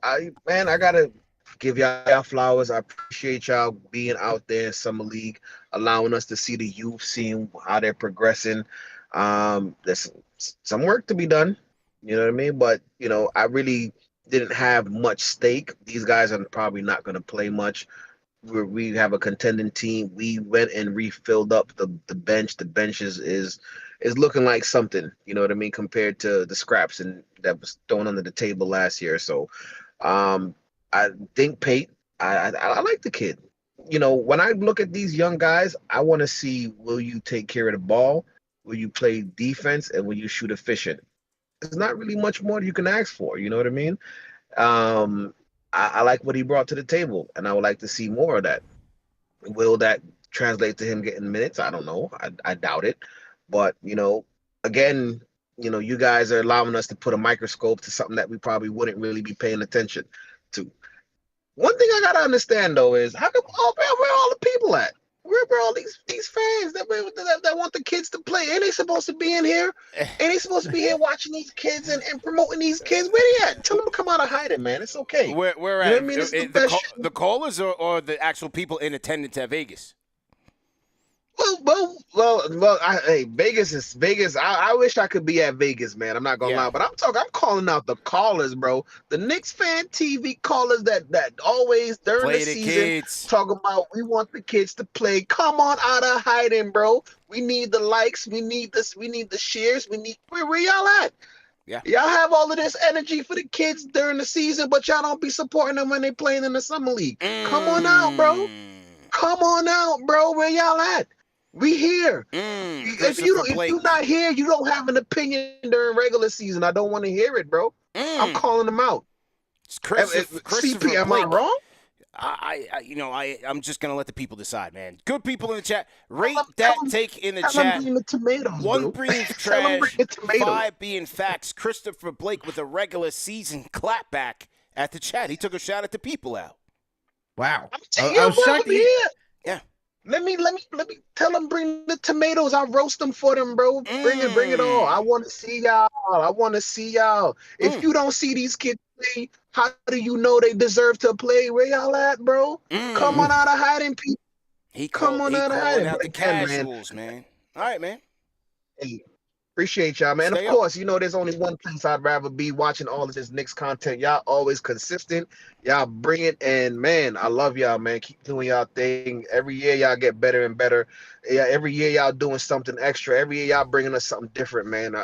I got to give y'all flowers. I appreciate y'all being out there in Summer League, allowing us to see the youth, seeing how they're progressing. There's some work to be done. You know what I mean? But, I really didn't have much stake. These guys are probably not going to play much. We have a contending team. We went and refilled up the bench. The bench is looking like something, you know what I mean, compared to the scraps and that was thrown under the table last year. So I think Pate, I like the kid. When I look at these young guys, I want to see, will you take care of the ball? Will you play defense, and will you shoot efficient? There's not really much more you can ask for, you know what I mean? I like what he brought to the table, and I would like to see more of that. Will that translate to him getting minutes? I don't know. I doubt it. But, again, you guys are allowing us to put a microscope to something that we probably wouldn't really be paying attention to. One thing I got to understand, though, is how come, where all the people at? Where all these fans that want the kids to play? Ain't they supposed to be in here? Ain't they supposed to be here watching these kids and promoting these kids? Where they at? Tell them to come out of hiding, man. It's okay. Where You know at? what I mean? It's the best shit. The callers or the actual people in attendance at Vegas? Hey, Vegas is Vegas. I wish I could be at Vegas, man. I'm not gonna lie, but I'm calling out the callers, bro. The Knicks Fan TV callers that always during Play the the season kids. talk about we want the kids to play. Come on out of hiding, bro. We need the likes. We need this. We need the shares. We need where y'all at? Yeah. Y'all have all of this energy for the kids during the season, but y'all don't be supporting them when they playing in the summer league. Come on out, bro. Come on out, bro. Where y'all at? We here. If you're not here, you don't have an opinion during regular season. I don't want to hear it, bro. I'm calling them out. It's Christopher CP, am Blake. I wrong? I'm just gonna let the people decide, man. Good people in the chat, rate that take in the chat. Bring the tomatoes, 1 bro. being Tell 'em trash, bring the tomatoes. 5 being facts. Christopher Blake with a regular season clapback at the chat. He took a shot at the people out. Wow. I was shocked. Yeah. Let me tell them bring the tomatoes. I'll roast them for them, bro. Bring it all. I want to see y'all. If you don't see these kids play, how do you know they deserve to play? Where y'all at, bro? Come on out of hiding, people. He calling out the casuals, man. All right, man. Hey, appreciate y'all, man. Stay of course, there's only one place I'd rather be, watching all of this Knicks content. Y'all always consistent. Y'all bring it, and man, I love y'all, man. Keep doing y'all thing. Every year y'all get better and better. Yeah, every year y'all doing something extra. Every year y'all bringing us something different, man.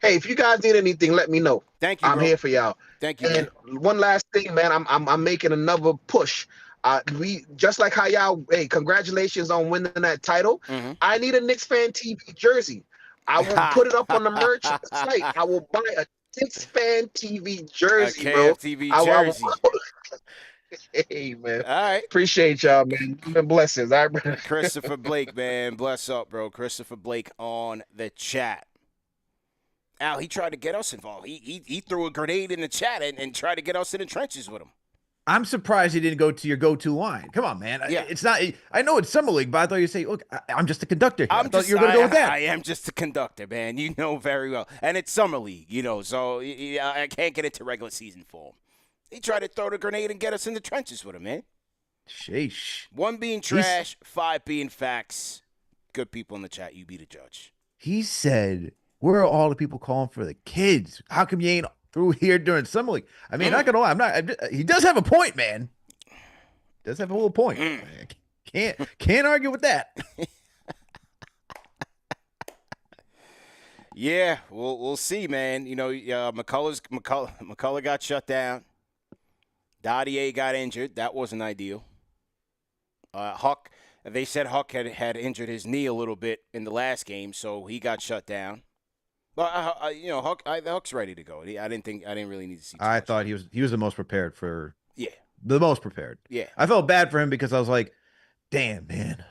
Hey, if you guys need anything, let me know. Thank you, I'm bro. here for y'all. Thank you, And man. one last thing, man. I'm making another push. We just like how y'all. Hey, congratulations on winning that title. I need a Knicks Fan TV jersey. I will put it up on the merch site. I will buy a Knicks Fan TV jersey, a bro. KFTV jersey. Hey, man. All right. Appreciate y'all, man. Blessings. All right, Christopher Blake, man. Bless up, bro. Christopher Blake on the chat. Al, he tried to get us involved. He threw a grenade in the chat and tried to get us in the trenches with him. I'm surprised he didn't go to your go-to line. Come on, man. Yeah. It's not. I know it's Summer League, but I thought you'd say, look, I'm just a conductor here. I thought you were going to go with that. I am just a conductor, man. You know very well. And it's Summer League, so I can't get into regular season form. He tried to throw the grenade and get us in the trenches with him, man. Sheesh. 1 being trash, 5 being facts. Good people in the chat. You be the judge. He said, where are all the people calling for the kids? How come you ain't through here during Summer League? I mean, not gonna lie, he does have a point, man. Does have a little point. Can't argue with that. Yeah, we'll see, man. McCullough got shut down. Dadier got injured. That wasn't ideal. Huck, they said Huck had injured his knee a little bit in the last game, so he got shut down. But Huck's ready to go. I didn't really need to see. I thought he was the most prepared for. Yeah. The most prepared. Yeah. I felt bad for him because I was like, damn, man.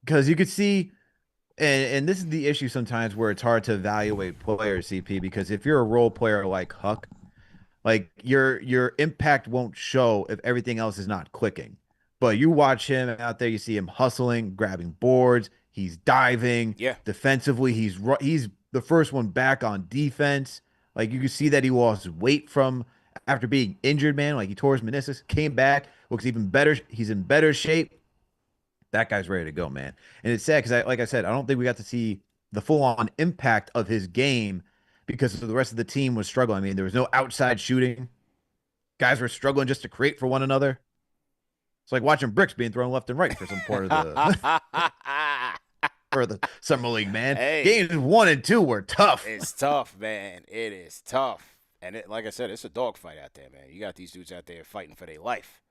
Because you could see, and this is the issue sometimes where it's hard to evaluate players, CP, because if you're a role player like Huck, like your impact won't show if everything else is not clicking. But you watch him out there, you see him hustling, grabbing boards, he's diving. Yeah. Defensively, he's the first one back on defense. Like you can see that he lost weight from after being injured, man. Like he tore his meniscus, came back, looks even better. He's in better shape. That guy's ready to go, man. And it's sad because, like I said, I don't think we got to see the full-on impact of his game because the rest of the team was struggling. I mean, there was no outside shooting. Guys were struggling just to create for one another. It's like watching bricks being thrown left and right for some part of the for the Summer League, man. Hey, games 1 and 2 were tough. It's tough, man. It is tough. And like I said, it's a dogfight out there, man. You got these dudes out there fighting for their life.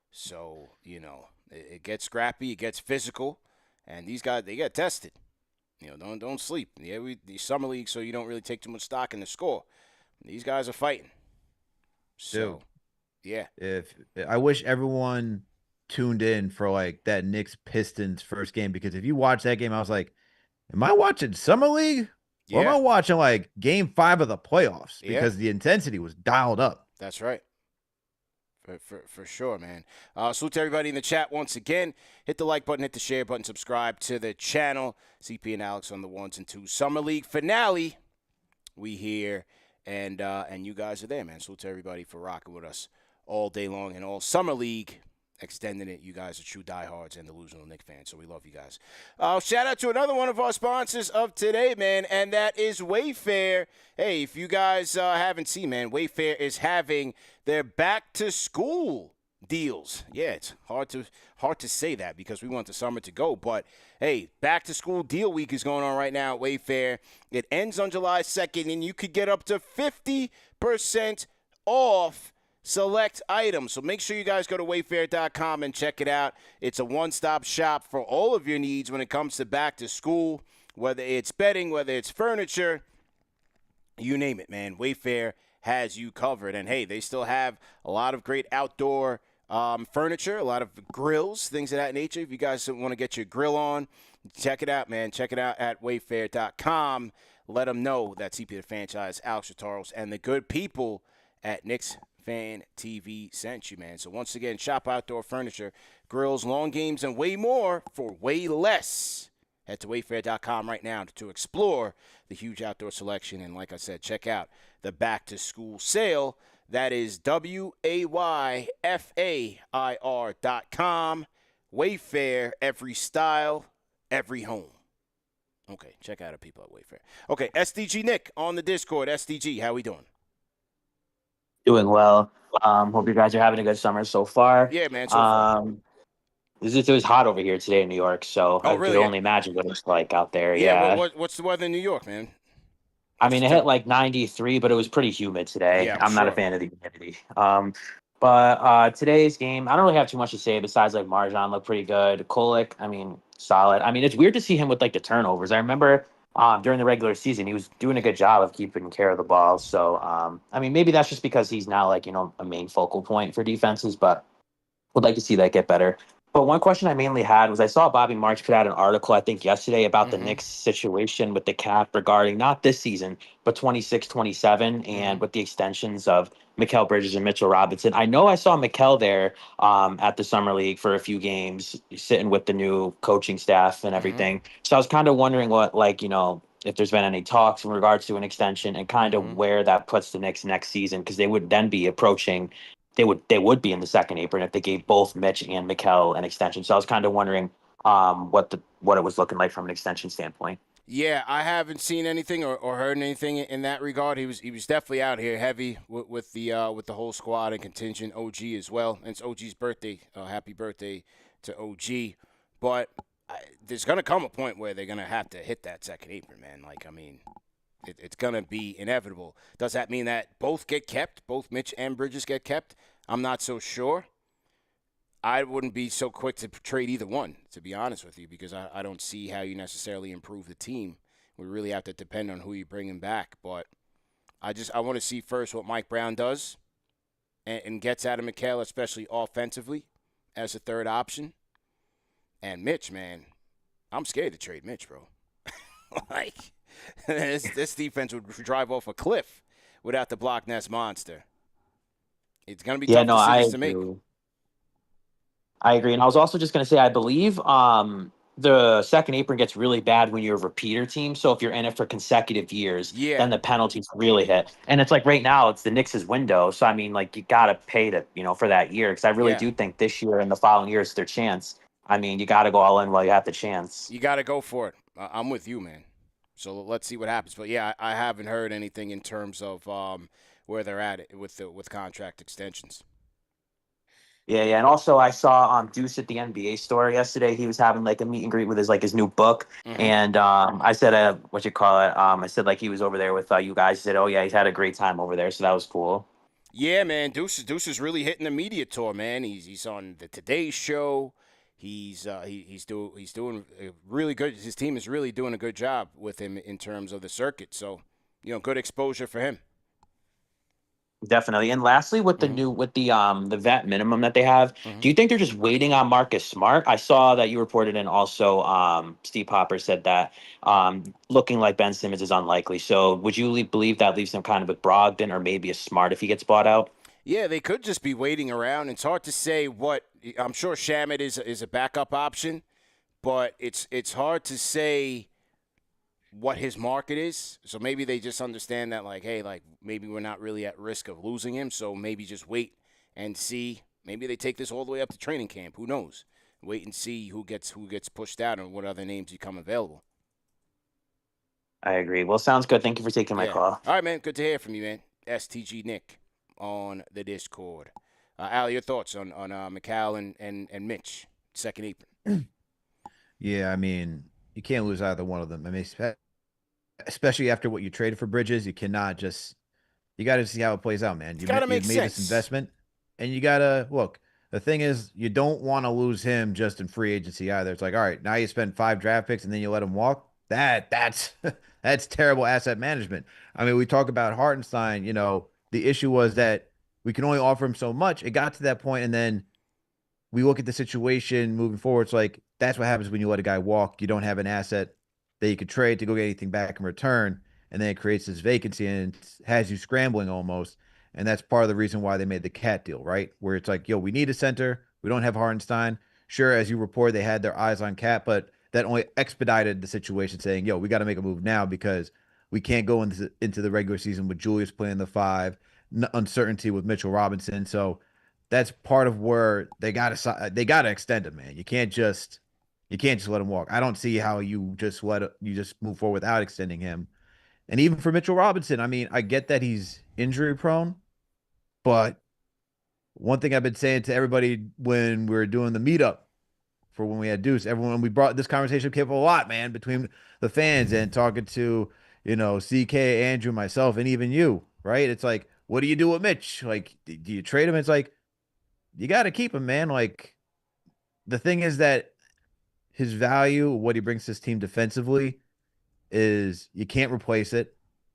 So, it gets scrappy, it gets physical, and these guys, they get tested. Don't sleep. Yeah, the Summer League, so you don't really take too much stock in the score. These guys are fighting. So, yeah. If I wish everyone tuned in for like that Knicks Pistons first game, because if you watch that game, I was like, am I watching Summer League? Yeah. Or am I watching like game 5 of the playoffs? Because the intensity was dialed up. That's right. For sure, man. Salute to everybody in the chat once again. Hit the like button, hit the share button, subscribe to the channel. CP and Alex on the 1s and 2s. Summer League Finale. We here, and you guys are there, man. Salute to everybody for rocking with us all day long and all Summer League. Extending it. You guys are true diehards and delusional Knicks fans, so we love you guys. Shout out to another one of our sponsors of today, man, and that is Wayfair. Hey, if you guys haven't seen, man, Wayfair is having their back-to-school deals. Yeah, it's hard to say that because we want the summer to go, but hey, back-to-school deal week is going on right now at Wayfair. It ends on July 2nd, and you could get up to 50% off select items. So make sure you guys go to wayfair.com and check it out. It's a one-stop shop for all of your needs when it comes to back to school, whether it's bedding, whether it's furniture, you name it, man. Wayfair has you covered. And, hey, they still have a lot of great outdoor furniture, a lot of grills, things of that nature. If you guys want to get your grill on, check it out, man. Check it out at wayfair.com. Let them know that CP the Fanchise, Alex Charles, and the good people at Knicks Fan TV sent you, man. So once again, shop outdoor furniture, grills, long games, and way more for way less. Head to wayfair.com right now to explore the huge outdoor selection. And like I said, check out the back-to-school sale. That is wayfair.com. Wayfair, every style, every home. Okay, check out our people at Wayfair. Okay, SDG Nick on the Discord. SDG, how we doing? Doing well. Hope you guys are having a good summer so far. Yeah, man. So far. It was hot over here today in New York, so I could only imagine what it's like out there. Yeah. What's the weather in New York, man? I mean, it hit like 93, but it was pretty humid today. Yeah, I'm not a fan of the humidity. But today's game, I don't really have too much to say besides like MarJon looked pretty good. Kolek, I mean, solid. I mean, it's weird to see him with like the turnovers. I remember during the regular season, he was doing a good job of keeping care of the ball. So, I mean, maybe that's just because he's now like, a main focal point for defenses, but would like to see that get better. But one question I mainly had was I saw Bobby Marks put out an article, I think yesterday, about the Knicks situation with the cap regarding not this season, but 26-27 and with the extensions of Mikal Bridges and Mitchell Robinson. I know I saw Mikal there at the Summer League for a few games, sitting with the new coaching staff and everything. So I was kind of wondering what, if there's been any talks in regards to an extension and kind of where that puts the Knicks next season, because they would then be approaching they would be in the second apron if they gave both Mitch and Mikal an extension. So I was kind of wondering what it was looking like from an extension standpoint. Yeah, I haven't seen anything or heard anything in that regard. He was definitely out here heavy with the whole squad and contingent. OG as well, and it's OG's birthday. Happy birthday to OG. But there's gonna come a point where they're gonna have to hit that second apron, man. It's going to be inevitable. Does that mean that both get kept, both Mitch and Bridges get kept? I'm not so sure. I wouldn't be so quick to trade either one, to be honest with you, because I don't see how you necessarily improve the team. We really have to depend on who you bring him back. But I want to see first what Mike Brown does and gets out of Mikal, especially offensively, as a third option. And Mitch, man, I'm scared to trade Mitch, bro. Like, this defense would drive off a cliff without the block nest monster. It's going to be tough decisions to make. I agree. And I was also just going to say, I believe the second apron gets really bad when you're a repeater team. So if you're in it for consecutive years, then the penalties really hit. And it's like right now, it's the Knicks' window. So, I mean, like, you got to pay for that year. Because I really do think this year and the following year is their chance. I mean, you got to go all in while you have the chance. You got to go for it. I'm with you, man. So let's see what happens. But, yeah, I haven't heard anything in terms of where they're at with contract extensions. Yeah. And also I saw Deuce at the NBA store yesterday. He was having like a meet and greet with his new book. Mm-hmm. And I said, I said like he was over there with you guys. He said, oh yeah, he's had a great time over there. So that was cool. Yeah, man. Deuce is really hitting the media tour, man. He's on the Today Show. He's doing really good. His team is really doing a good job with him in terms of the circuit. So, good exposure for him. Definitely. And lastly, with the vet minimum that they have, do you think they're just waiting on Marcus Smart? I saw that you reported, and also Steve Popper said that looking like Ben Simmons is unlikely. So would you believe that leaves them kind of with Brogdon or maybe a Smart if he gets bought out? Yeah, they could just be waiting around. It's hard to say what – I'm sure Shamet is a backup option, but it's hard to say – what his market is. So maybe they just understand that, like, hey, like, maybe we're not really at risk of losing him, so maybe just wait and see. Maybe they take this all the way up to training camp. Who knows? Wait and see who gets pushed out and what other names become available. I agree. Well, sounds good. Thank you for taking my call. All right, man. Good to hear from you, man. STG Nick on the Discord. Al, your thoughts on Mikal and Mitch, second apron? Yeah, I mean, you can't lose either one of them. I mean, especially after what you traded for Bridges, you got to see how it plays out, man. You made this investment, and you got to look. The thing is, you don't want to lose him just in free agency either. It's like, all right, now you spend 5 draft picks and then you let him walk. That's terrible asset management. I mean, we talk about Hartenstein. The issue was that we can only offer him so much. It got to that point, and then we look at the situation moving forward. It's like, that's what happens when you let a guy walk. You don't have an asset that you could trade to go get anything back in return, and then it creates this vacancy and has you scrambling almost. And that's part of the reason why they made the Cat deal, right? Where it's like, yo, we need a center. We don't have Hartenstein. Sure, as you report, they had their eyes on Cat, but that only expedited the situation, saying, yo, we got to make a move now because we can't go into the regular season with Julius playing the 5, uncertainty with Mitchell Robinson. So that's part of where they got to extend him, man. You can't just let him walk. I don't see how you just move forward without extending him. And even for Mitchell Robinson, I mean, I get that he's injury prone, but one thing I've been saying to everybody when we were doing the meetup for when we had Deuce, we brought this conversation came up a lot, man, between the fans and talking to, CK, Andrew, myself, and even you, right? It's like, what do you do with Mitch? Like, do you trade him? It's like, you got to keep him, man. Like, the thing is that his value, what he brings to his team defensively, is you can't replace it.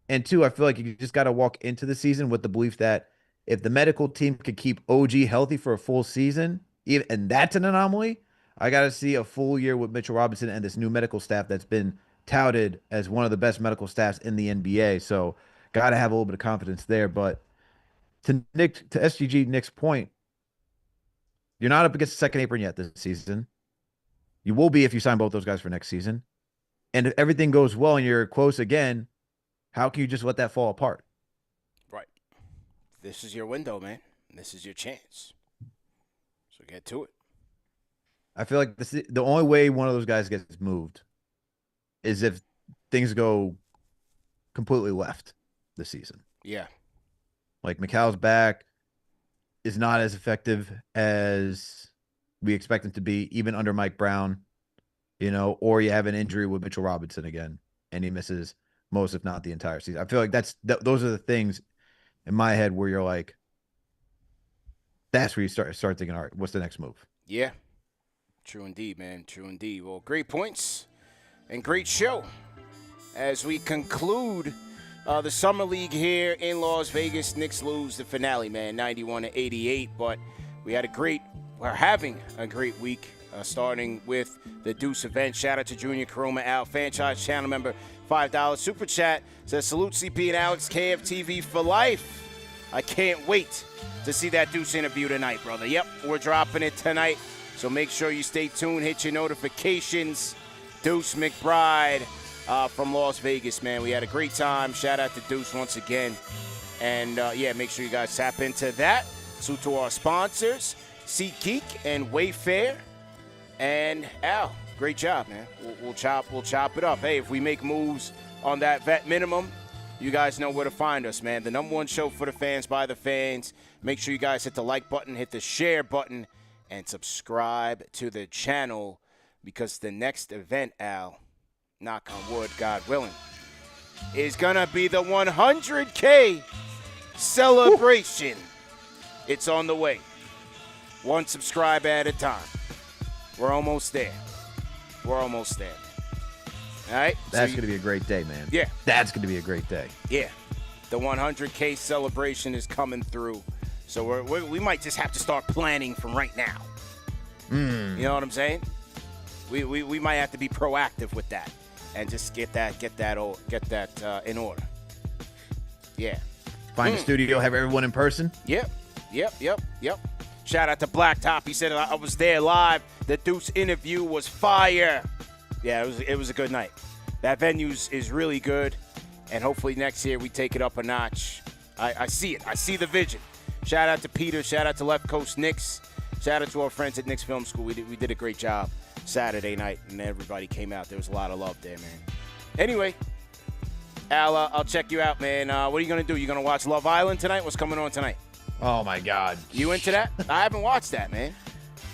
And 2, I feel like you just got to walk into the season with the belief that if the medical team could keep OG healthy for a full season, and that's an anomaly, I got to see a full year with Mitchell Robinson and this new medical staff that's been touted as one of the best medical staffs in the NBA. So got to have a little bit of confidence there. But to SGG Nick's point, you're not up against the second apron yet this season. You will be if you sign both those guys for next season. And if everything goes well and you're close again, how can you just let that fall apart? Right. This is your window, man. This is your chance. So get to it. I feel like the only way one of those guys gets moved is if things go completely left this season. Yeah. Like, Mikal's back is not as effective as we expect him to be, even under Mike Brown, or you have an injury with Mitchell Robinson again, and he misses most, if not the entire season. I feel like those are the things in my head where you're like, that's where you start thinking, all right, what's the next move? Yeah. True indeed, man. True indeed. Well, great points and great show as we conclude the Summer League here in Las Vegas. Knicks lose the finale, man, 91-88. But we're having a great week, starting with the Deuce event. Shout out to Junior Karoma Al, Fanchise channel member, $5 super chat. Says, salute CP and Alex, KFTV for life. I can't wait to see that Deuce interview tonight, brother. Yep, we're dropping it tonight. So make sure you stay tuned, hit your notifications. Deuce McBride from Las Vegas, man. We had a great time. Shout out to Deuce once again. And, yeah, make sure you guys tap into that. So to our sponsors, SeatGeek and Wayfair. And Al, great job, man. We'll chop it up. Hey, if we make moves on that vet minimum, you guys know where to find us, man. The #1 show for the fans, by the fans. Make sure you guys hit the like button, hit the share button, and subscribe to the channel, because the next event, Al, knock on wood, God willing, is going to be the 100K celebration. It's on the way. One subscribe at a time. We're almost there. We're almost there. All right? That's going to be a great day, man. Yeah. That's going to be a great day. Yeah. The 100K celebration is coming through. So we might just have to start planning from right now. You know what I'm saying? We might have to be proactive with that and just get that in order. Yeah. Find a studio, have everyone in person. Yep. Shout out to Blacktop. He said, I was there live. The Deuce interview was fire. Yeah, it was a good night. That venue is really good, and hopefully next year we take it up a notch. I see it. I see the vision. Shout out to Peter. Shout out to Left Coast Knicks. Shout out to our friends at Knicks Film School. We did a great job Saturday night, and everybody came out. There was a lot of love there, man. Anyway, Al, I'll check you out, man. What are you going to do? You going to watch Love Island tonight? What's coming on tonight? Oh, my God. You into that? I haven't watched that, man.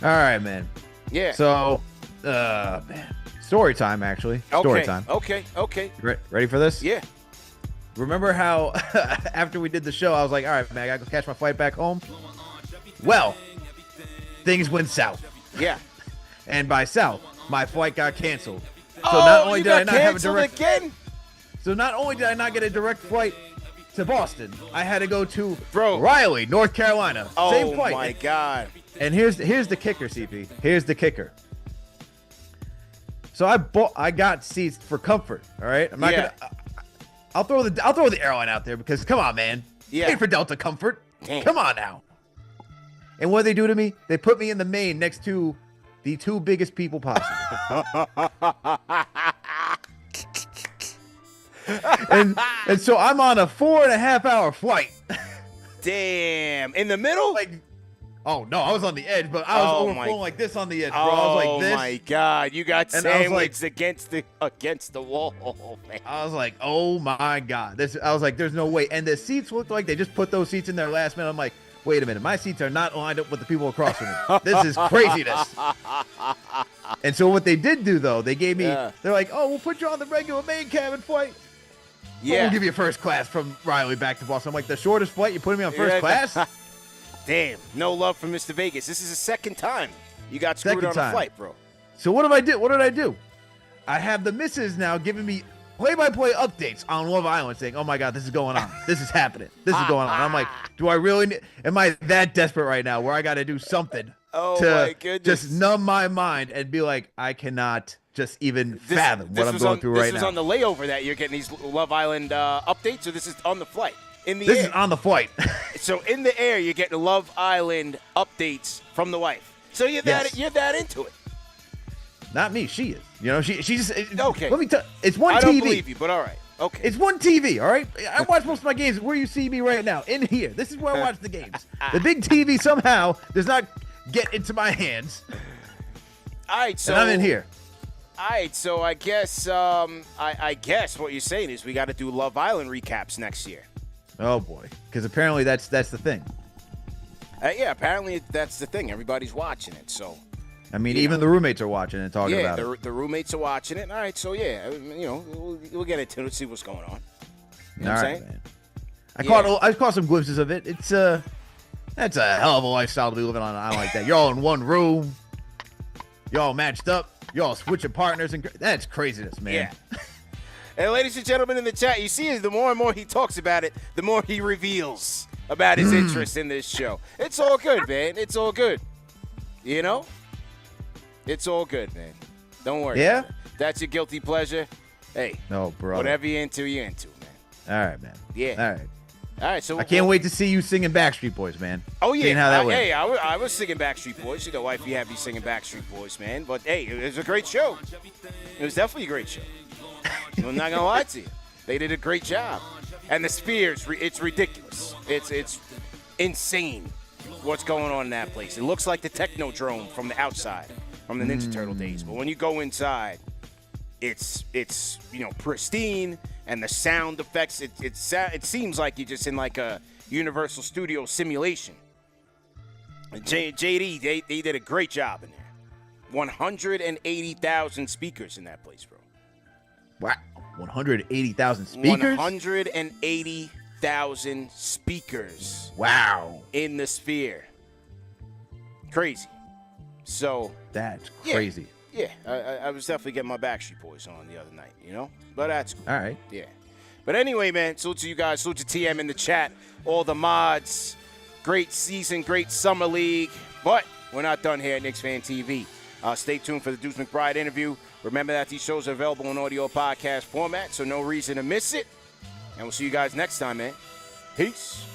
All right, man. Yeah. So, man. Story time, actually. Story time. Okay. Ready for this? Yeah. Remember how after we did the show, I was like, all right, man, I got to go catch my flight back home? Well, things went south. Yeah. And by south, my flight got canceled. So not only did I not have a direct again? So not only did I not get a direct flight to Boston, I had to go to Bro. Riley, North Carolina. Same flight. Oh my God. And here's the kicker, CP. Here's the kicker. So I got seats for comfort. All right, I'm not gonna. I'll throw the airline out there because come on, man. Yeah. Pay for Delta Comfort. Damn. Come on now. And what they do to me? They put me in the main next to the two biggest people possible. and so I'm on a 4.5-hour flight. Damn. In the middle? Like, oh no, I was on the edge, but I was overflowing like this on the edge, bro. I was like this. Oh my God, you got And I was sandwiched against the wall, man. I was like, oh my God. I was like, there's no way. And the seats looked like they just put those seats in there last minute. I'm like, wait a minute, my seats are not lined up with the people across from me. This is craziness. And so what they did do though, they gave me, they're like, oh, we'll put you on the regular main cabin flight. Yeah. We'll give you a first class from Riley back to Boston. I'm like, the shortest flight, you're putting me on first class? Damn, no love for Mr. Vegas. This is the second time you got screwed on a flight, bro. So what did I do? What did I do? I have the missus now giving me play-by-play updates on Love Island saying, oh my God, this is going on. This is happening. This is going on. I'm like, do I really am I that desperate right now where I got to do something my goodness. Just numb my mind and be like, I cannot just even fathom what I'm going through right now. This is on the layover that you're getting these Love Island updates, or this is on the flight? This is on the flight. So in the air, you're getting Love Island updates from the wife. So you're that into it. Not me. She is. You know, she just okay. Let me tell. It's one TV. I don't believe you, but all right. Okay. It's one TV. All right. I watch most of my games where you see me right now in here. This is where I watch the games. The big TV somehow does not get into my hands. All right. So and I'm in here. All right. So I guess I guess what you're saying is we got to do Love Island recaps next year. Oh boy, because apparently that's the thing. Yeah, apparently that's the thing. Everybody's watching it, so. I mean, even the roommates are watching and talking about it. Yeah, the roommates are watching it. All right, so yeah, you know, we'll get into it, see what's going on. You know what I'm saying? Man. I caught some glimpses of it. It's That's a hell of a lifestyle to be living on an island like that. You're all in one room. You're all matched up. You're all switching partners. And that's craziness, man. Yeah. And ladies and gentlemen in the chat, you see, the more and more he talks about it, the more he reveals about his interest in this show. It's all good, man. It's all good. You know? It's all good, man. Don't worry. Yeah? That's your guilty pleasure. Hey. No, bro. Whatever you're into, man. All right, man. Yeah. All right. All right, so I can't wait to see you singing Backstreet Boys, man. Oh yeah, seeing how that went. Hey, I was singing Backstreet Boys. You know, wifey had me singing Backstreet Boys, man. But hey, it was a great show. It was definitely a great show. I'm not gonna lie to you. They did a great job, and the Sphere, it's ridiculous. It's insane what's going on in that place. It looks like the Technodrome from the outside, from the Ninja Turtle days. But when you go inside, it's pristine. And the sound effects, it seems like you're just in like a Universal Studio simulation. JD, they did a great job in there. 180,000 speakers in that place, bro. Wow, 180,000 speakers? 180,000 speakers. Wow. In the Sphere. Crazy. So. That's crazy. Yeah, I was definitely getting my Backstreet Boys on the other night, you know? But that's cool. All right. Yeah. But anyway, man, salute to you guys. Salute to TM in the chat. All the mods. Great season, great summer league. But we're not done here at Knicks Fan TV. Stay tuned for the Deuce McBride interview. Remember that these shows are available in audio podcast format, so no reason to miss it. And we'll see you guys next time, man. Peace.